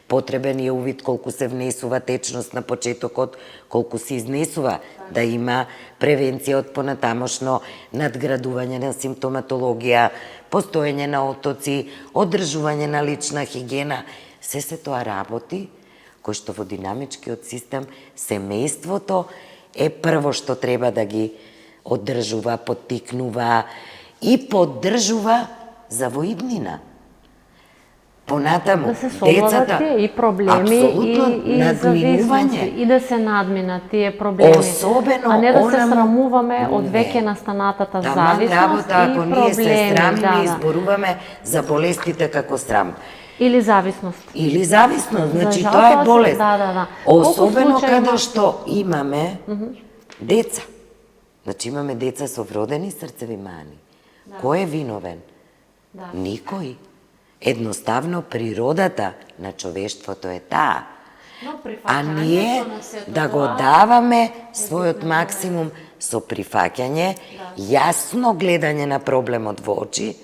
[SPEAKER 2] Потребен е увид колку се внесува течност на почетокот, колку се изнесува, да има превенција од понатамошно надградување на симптоматологија, постоење на отоци, одржување на лична хигиена. Се тоа работи кои што во динамичкиот систем семејството е прво што треба да ги одржува, поттикнува и поддржува за во иднина. Понатаму,
[SPEAKER 1] да се совладат и проблеми и зависности и да се надминат тие проблеми.
[SPEAKER 2] Особено
[SPEAKER 1] а не да се срамуваме од веќе настанатата зависност и
[SPEAKER 2] ако
[SPEAKER 1] проблеми.
[SPEAKER 2] ние се срамиме и зборуваме за болестите како срам.
[SPEAKER 1] Или зависност.
[SPEAKER 2] Или зависност, значи тоа е болест. Особено каде што имаме деца. Значи имаме деца со вродени срцеви мани. Кој е виновен? Никој. Едноставно природата на човештвото е таа. А ние да го даваме својот максимум со прифаќање, јасно гледање на проблемот во очи,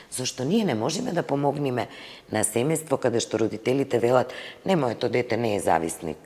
[SPEAKER 2] зашто ние не можеме да помогнеме на семејство каде што родителите велат не, моето дете не е зависник.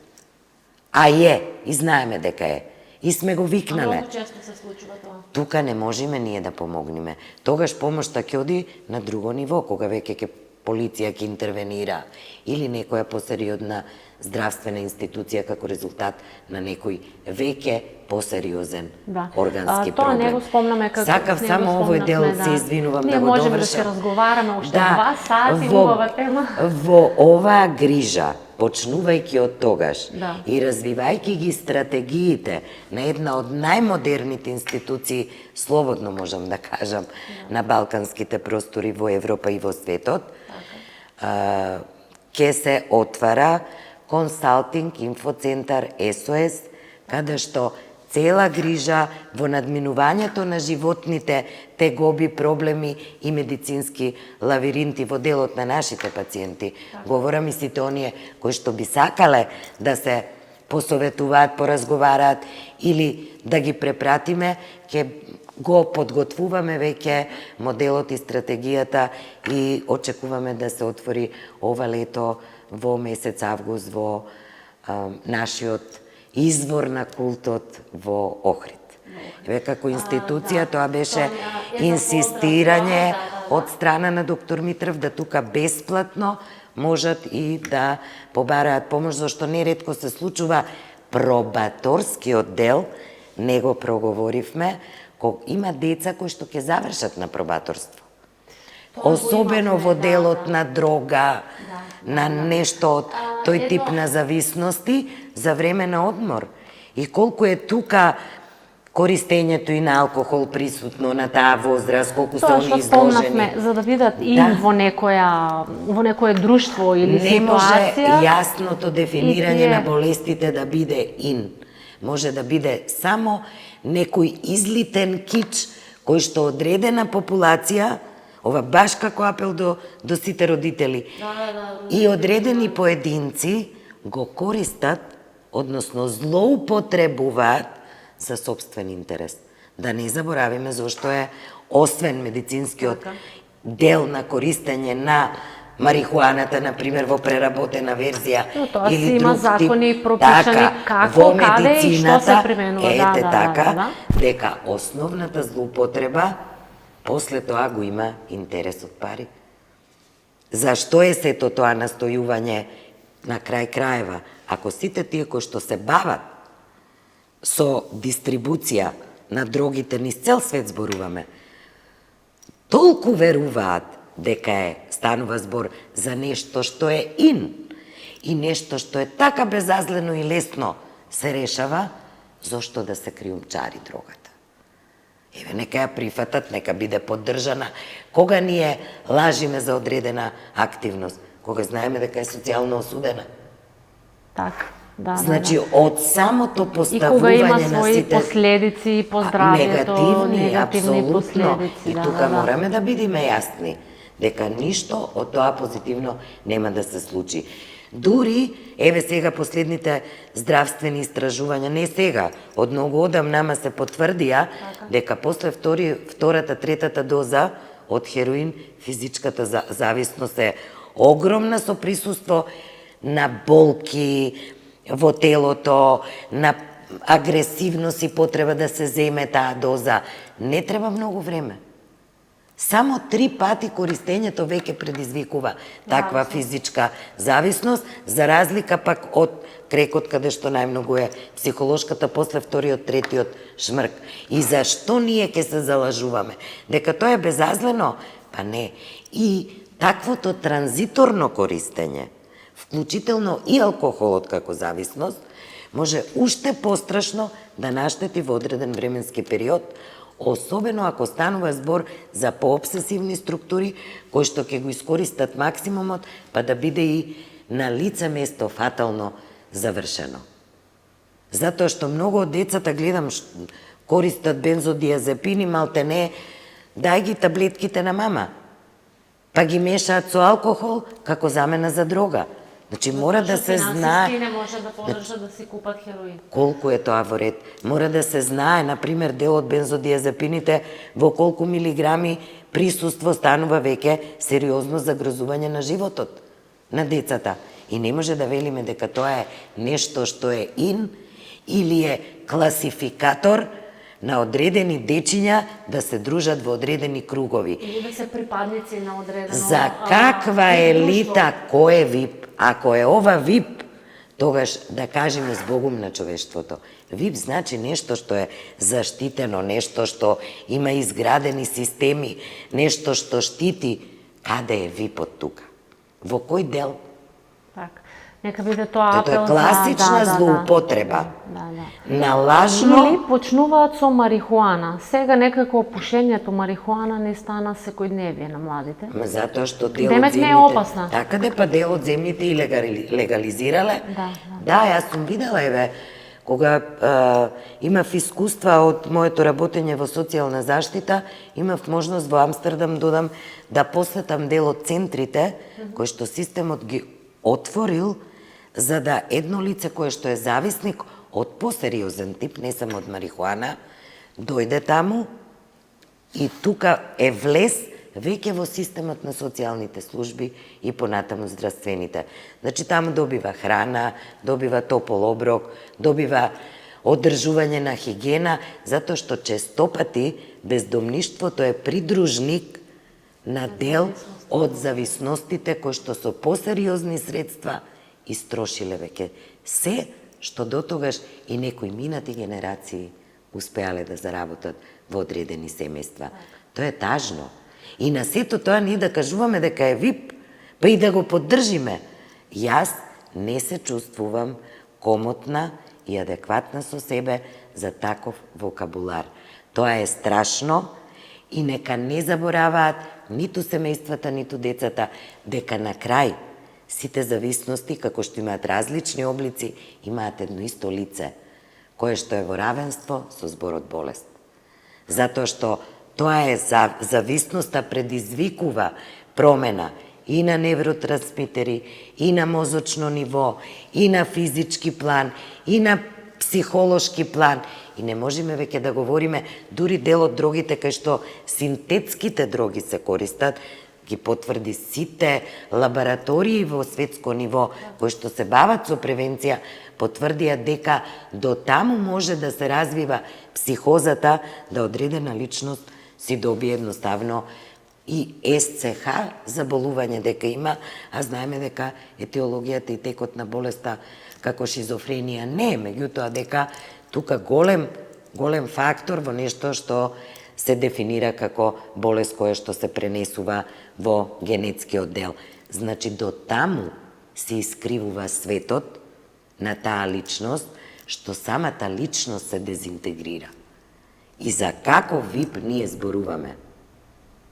[SPEAKER 2] А е, и знаеме дека е. И сме го викнале.
[SPEAKER 1] Многу често се случува тоа.
[SPEAKER 2] Тука не можеме ние да помогнеме. Тогаш помошта ќе оди на друго ниво, кога веќе ќе полиција ќе интервенира или некоја посериозна здравствена институција како резултат на некој веќе посериозен органски проблем.
[SPEAKER 1] Тоа не го спомнаме како
[SPEAKER 2] сакав само овој дел се извинувам да го довршам.
[SPEAKER 1] Ние можеме да се разговараме уште 2 сати во ова тема.
[SPEAKER 2] Во оваа грижа, почнувајќи од тогаш и развивајќи ги стратегиите на една од најмодерните институции, слободно можам да кажам, на балканските простори во Европа и во светот, ќе се отвара консалтинг инфоцентар SOS, каде што цела грижа во надминувањето на животните тегоби, проблеми и медицински лавиринти во делот на нашите пациенти. Говорам и сите оние кои што би сакале да се посоветуваат, поразговараат или да ги препратиме, ќе го подготвуваме веќе моделот и стратегијата и очекуваме да се отвори ова лето во месец август во нашиот извор на култот во Охрид. Еве како институција тоа беше инсистирање од страна на доктор Митрев да тука бесплатно можат и да побараат помош, зашто неретко се случува пробаторскиот дел, не го проговоривме, кога има деца кои што ќе завршат на пробаторство. Особено во делот на дрога, на нешто од тој тип на зависности за време на одмор. И колку е тука користењето и на алкохол присутно на таа возраст, колку се они изложени.
[SPEAKER 1] Тоа што спомнавме, за да бидат и во некое друштво или
[SPEAKER 2] ситуација. Не може јасното дефинирање на болестите да биде ин. Може да биде само некој излитен кич кој што одредена популација, ова баш како апел до сите родители, и одредени поединци го користат, односно злоупотребуваат за собствен интерес. Да не заборавиме зашто е, освен медицинскиот дел на користење на марихуаната, например, во преработена верзија или друг тип,
[SPEAKER 1] закони пропишани како, каде и што се применува.
[SPEAKER 2] Ете така, дека основната злоупотреба после тоа го има интерес од пари. Зашто е сето тоа настојување на крај краева? Ако сите тие кои што се бават со дистрибуција на дрогите низ цел свет зборуваме, толку веруваат дека станува збор за нешто што е ин и нешто што е така безазлено и лесно се решава, зошто да се криумчари дрогата? Еве, нека ја прифатат, нека биде поддржана. Кога ние лажиме за одредена активност? Кога знаеме дека е социјално осудена?
[SPEAKER 1] Така. Да,
[SPEAKER 2] значи, од самото поставување на сите...
[SPEAKER 1] И кога има своји последици по здравјето,
[SPEAKER 2] негативни
[SPEAKER 1] последици.
[SPEAKER 2] И тука мораме да бидеме јасни, дека ништо од тоа позитивно нема да се случи. Дури, еве сега последните здравствени истражувања, не сега, од многу одам нама се потврдија дека после втората, третата доза од хероин, физичката зависност е огромна со присуство на болки во телото, на агресивност и потреба да се земе таа доза. Не треба многу време. Само 3 пати користењето веќе предизвикува таква физичка зависност, за разлика пак од крекот каде што најмногу е психолошката после вториот, третиот шмрк. И зашто ние ќе се залажуваме? Дека тоа е безазлено? Па не. И таквото транзиторно користење, вклучително и алкохолот како зависност, може уште пострашно да наштети во одреден временски период, особено ако станува збор за пообсесивни структури кои што ќе го искористат максимумот, па да биде и на лице место фатално завршено. Затоа што многу од децата гледам користат бензодиазепини, малте не дај ги таблетките на мама, па ги мешаат со алкохол како замена за дрога. Значи, мора да се знае...
[SPEAKER 1] не може да подржат да си купат хероин.
[SPEAKER 2] Колку е тоа во ред? Мора да се знае, например, дел од бензодиазепините во колку милиграми присуство станува веќе сериозно загрозување на животот на децата. И не може да велиме дека тоа е нешто што е ин или е класификатор на одредени дечиња да се дружат во одредени кругови.
[SPEAKER 1] Или да се припадници на одредено...
[SPEAKER 2] За каква елита, кој е ВИП? Ако е ова ВИП, тогаш да кажеме збогум на човештвото. ВИП значи нешто што е заштитено, нешто што има изградени системи, нешто што штити. Каде е ВИП-от тука? Во кој дел?
[SPEAKER 1] Така. Нека биде тоа апел
[SPEAKER 2] за... Тоа е класична злоупотреба. На лажно...
[SPEAKER 1] Или почнуваат со марихуана. Сега некако пушењето марихуана не стана секојдневие на младите.
[SPEAKER 2] Затоа што дел од
[SPEAKER 1] земјите... не е опасна.
[SPEAKER 2] Така па дел од земјите и легализирале. Да, јас сум видела, еве, кога имав искуства од моето работење во социјална заштита, имав можност во Амстердам да посетам дел од центрите, кои што системот ги отворил за да едно лице кое што е зависник од посериозен тип, не само од марихуана, дојде таму и тука е влез веќе во системот на социјалните служби и понатаму здравствените. Значи, таму добива храна, добива топол оброк, добива одржување на хигиена, затоа што честопати бездомништвото е придружник на дел од зависностите кои што со посериозни средства истрошиле веќе се што дотогаш и некои минати генерации успеале да заработат во одредени семејства. Тоа е тажно. И на сето тоа ние да кажуваме дека е ВИП, па и да го поддржиме. Јас не се чувствувам комотна и адекватна со себе за таков вокабулар. Тоа е страшно и нека не забораваат ниту семејствата, ниту децата, дека на крај сите зависности, како што имаат различни облици, имаат едно исто лице, кое што е во равенство со зборот болест. Затоа што тоа е зависноста предизвикува промена и на невротрансмитери, и на мозочно ниво, и на физички план, и на психолошки план. И не можеме веќе да говориме дури дел од дрогите кај што синтетските дроги се користат, ги потврди сите лаборатории во светско ниво кои што се бават со превенција, потврдија дека до таму може да се развива психозата, да одредена личност си добие едноставно и СЦХ заболување дека има, а знаеме дека етиологијата и текот на болеста како шизофренија не е, меѓутоа дека тука голем фактор во нешто што се дефинира како болест која што се пренесува во генетскиот дел. Значи, до таму се искривува светот на таа личност, што самата личност се дезинтегрира. И за како ВИП ние зборуваме?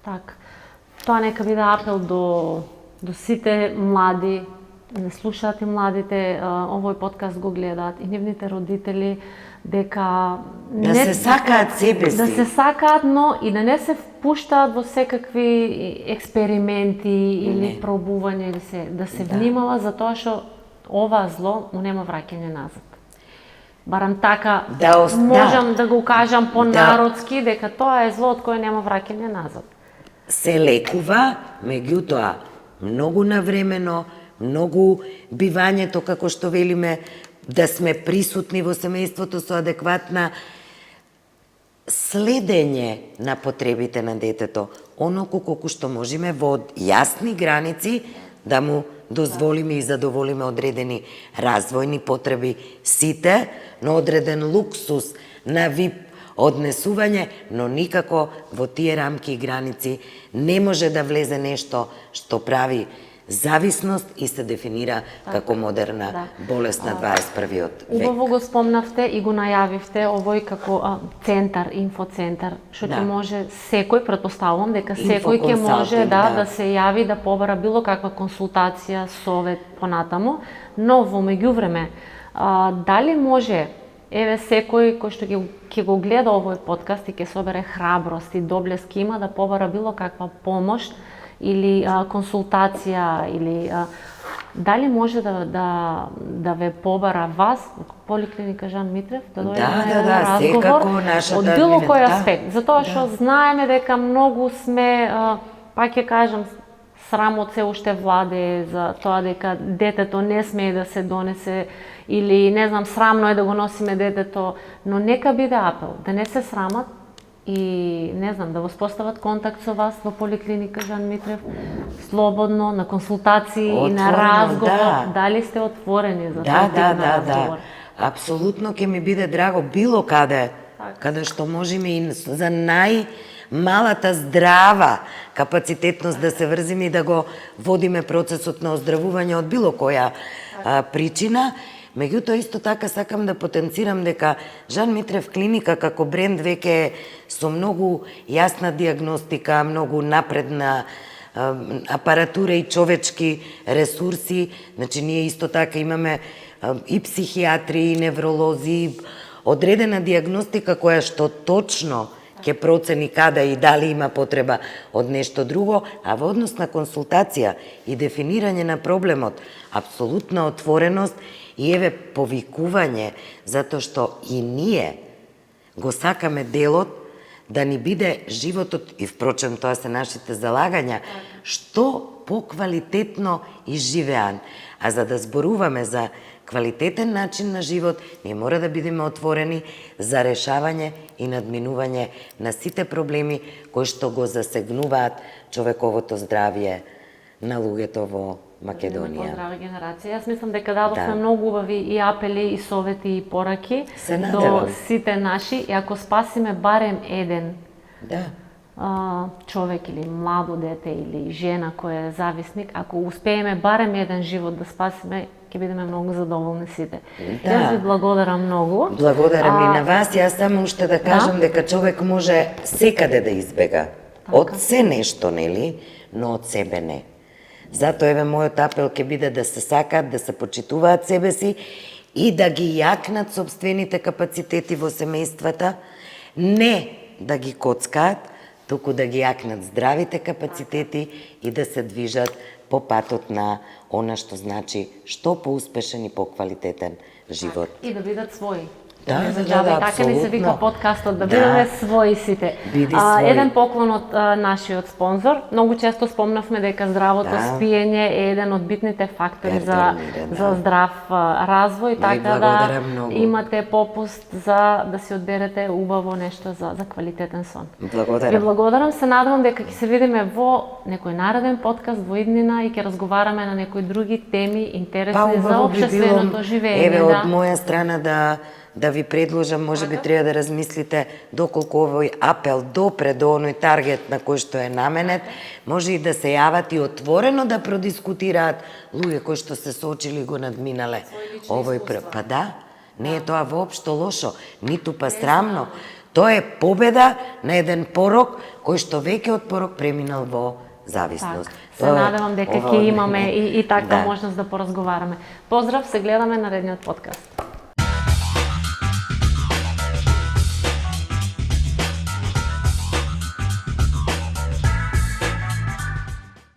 [SPEAKER 1] Так, тоа нека биде апел до сите млади, не слушаат и младите, овој подкаст го гледаат и нивните родители, дека
[SPEAKER 2] да се сакаат себе си.
[SPEAKER 1] Да се сакаат, но и да не се впуштаат во секакви експерименти или пробување, или да се внимава, затоа што ова зло му нема враќање назад. Барам така можам да го кажам по-народски, дека тоа е зло од кое нема враќање назад.
[SPEAKER 2] Се лекува, меѓутоа многу навремено, многу бивањето, како што велиме, да сме присутни во семејството со адекватна следење на потребите на детето, оноку колку што можеме во јасни граници да му дозволиме и задоволиме одредени развојни потреби сите, но одреден луксус на ВИП однесување, но никако во тие рамки и граници не може да влезе нешто што прави зависност и се дефинира како модерна болест на 21-виот век.
[SPEAKER 1] Убаво го спомнавте и го најавивте овој како центар, инфоцентар, што ќе може секој, претпоставувам дека секој ќе може да се јави, да побара било каква консултација, совет понатаму, но во меѓувреме, дали може секој кој што ќе го гледа овој подкаст и ќе собере храброст и доблески има да побара било каква помош или консултација, или дали може да ве побара вас, Поликлиника Жан Митрев, да дојде на разговор од било кој аспект, затоа што знаеме дека многу сме, пак ќе кажам, срамот се уште владее за тоа дека детето не смее да се донесе или не знам, срамно е да го носиме детето, но нека биде апел да не се срамат и не знам, да воспостават контакт со вас во Поликлиника Жан Митрев, слободно, на консултации и на разговор. Дали сте отворени за тој тип на разговор?
[SPEAKER 2] Апсолутно ќе ми биде драго било каде што можеме и за малата здрава капацитетност да се врзиме и да го водиме процесот на оздравување од било која причина. Меѓутоа, исто така сакам да потенцирам дека Жан Митрев клиника како бренд веќе е со многу јасна диагностика, многу напредна апаратура и човечки ресурси. Значи, ние исто така имаме и психијатри, и невролози, одредена диагностика која што точно ќе процени каде и дали има потреба од нешто друго, а во однос на консултација и дефинирање на проблемот, апсолутна отвореност и еве повикување, затоа што и ние го сакаме делот да ни биде животот, и впрочем тоа се нашите залагања, што поквалитетно изживеан. А за да зборуваме за квалитетен начин на живот, ние мора да бидеме отворени за решавање и надминување на сите проблеми кои што го засегнуваат човековото здравје на луѓето во Македонија.
[SPEAKER 1] Поздрави генерација. Јас мислам дека дадовме
[SPEAKER 2] Да.
[SPEAKER 1] многу убави и апели, и совети, и пораки
[SPEAKER 2] Се
[SPEAKER 1] до
[SPEAKER 2] надевам.
[SPEAKER 1] сите наши. И ако спасиме барем еден
[SPEAKER 2] Да.
[SPEAKER 1] човек или младо дете или жена која е зависник, ако успееме барем еден живот да спасиме, ќе бидеме многу задоволни сите.
[SPEAKER 2] Да.
[SPEAKER 1] Јас ви благодарам многу.
[SPEAKER 2] Благодарам и на вас. Јас само уште да кажам дека човек може секаде да избега. Од се нешто, нели? Но од себе не. Затоа еве мојот апел ќе биде да се сакаат, да се почитуваат себе си и да ги јакнат сопствените капацитети во семејствата, не да ги коцкаат, туку да ги јакнат здравите капацитети и да се движат по патот на она што значи што поуспешен и поквалитетен живот.
[SPEAKER 1] И да бидат своји.
[SPEAKER 2] Да,
[SPEAKER 1] Не за
[SPEAKER 2] да,
[SPEAKER 1] џабе,
[SPEAKER 2] да,
[SPEAKER 1] така ни се вика
[SPEAKER 2] апсолутно.
[SPEAKER 1] подкастот, да
[SPEAKER 2] Да.
[SPEAKER 1] бидеме своји сите.
[SPEAKER 2] Биди свој.
[SPEAKER 1] Еден поклон од нашиот спонзор. Многу често спомнавме дека здравото
[SPEAKER 2] Да.
[SPEAKER 1] спиење е еден од битните фактори за,
[SPEAKER 2] Перформиран, да.
[SPEAKER 1] за здрав развој, така да
[SPEAKER 2] благодарам многу.
[SPEAKER 1] имате попуст за да си одберете убаво нешто за квалитетен сон. Ви
[SPEAKER 2] Благодарам.
[SPEAKER 1] благодарам, се надевам дека ќе се видиме во некој нареден подкаст во иднина и ќе разговараме на некои други теми интересни за
[SPEAKER 2] убаво би било,
[SPEAKER 1] општественото живење.
[SPEAKER 2] еве,
[SPEAKER 1] да.
[SPEAKER 2] од моја страна да ви предложам, може би треба да размислите доколку овој апел допре до оној таргет на кој што е наменет, може и да се јават и отворено да продискутираат луѓе кои што се соочили и го надминале па да, не е тоа воопшто лошо, ниту па срамно. Тоа е победа на еден порок кој што веќе од порок преминал во зависност.
[SPEAKER 1] Се надевам дека ќе имаме и таква
[SPEAKER 2] Да.
[SPEAKER 1] можност да поразговараме. Поздрав, се гледаме на наредниот подкаст.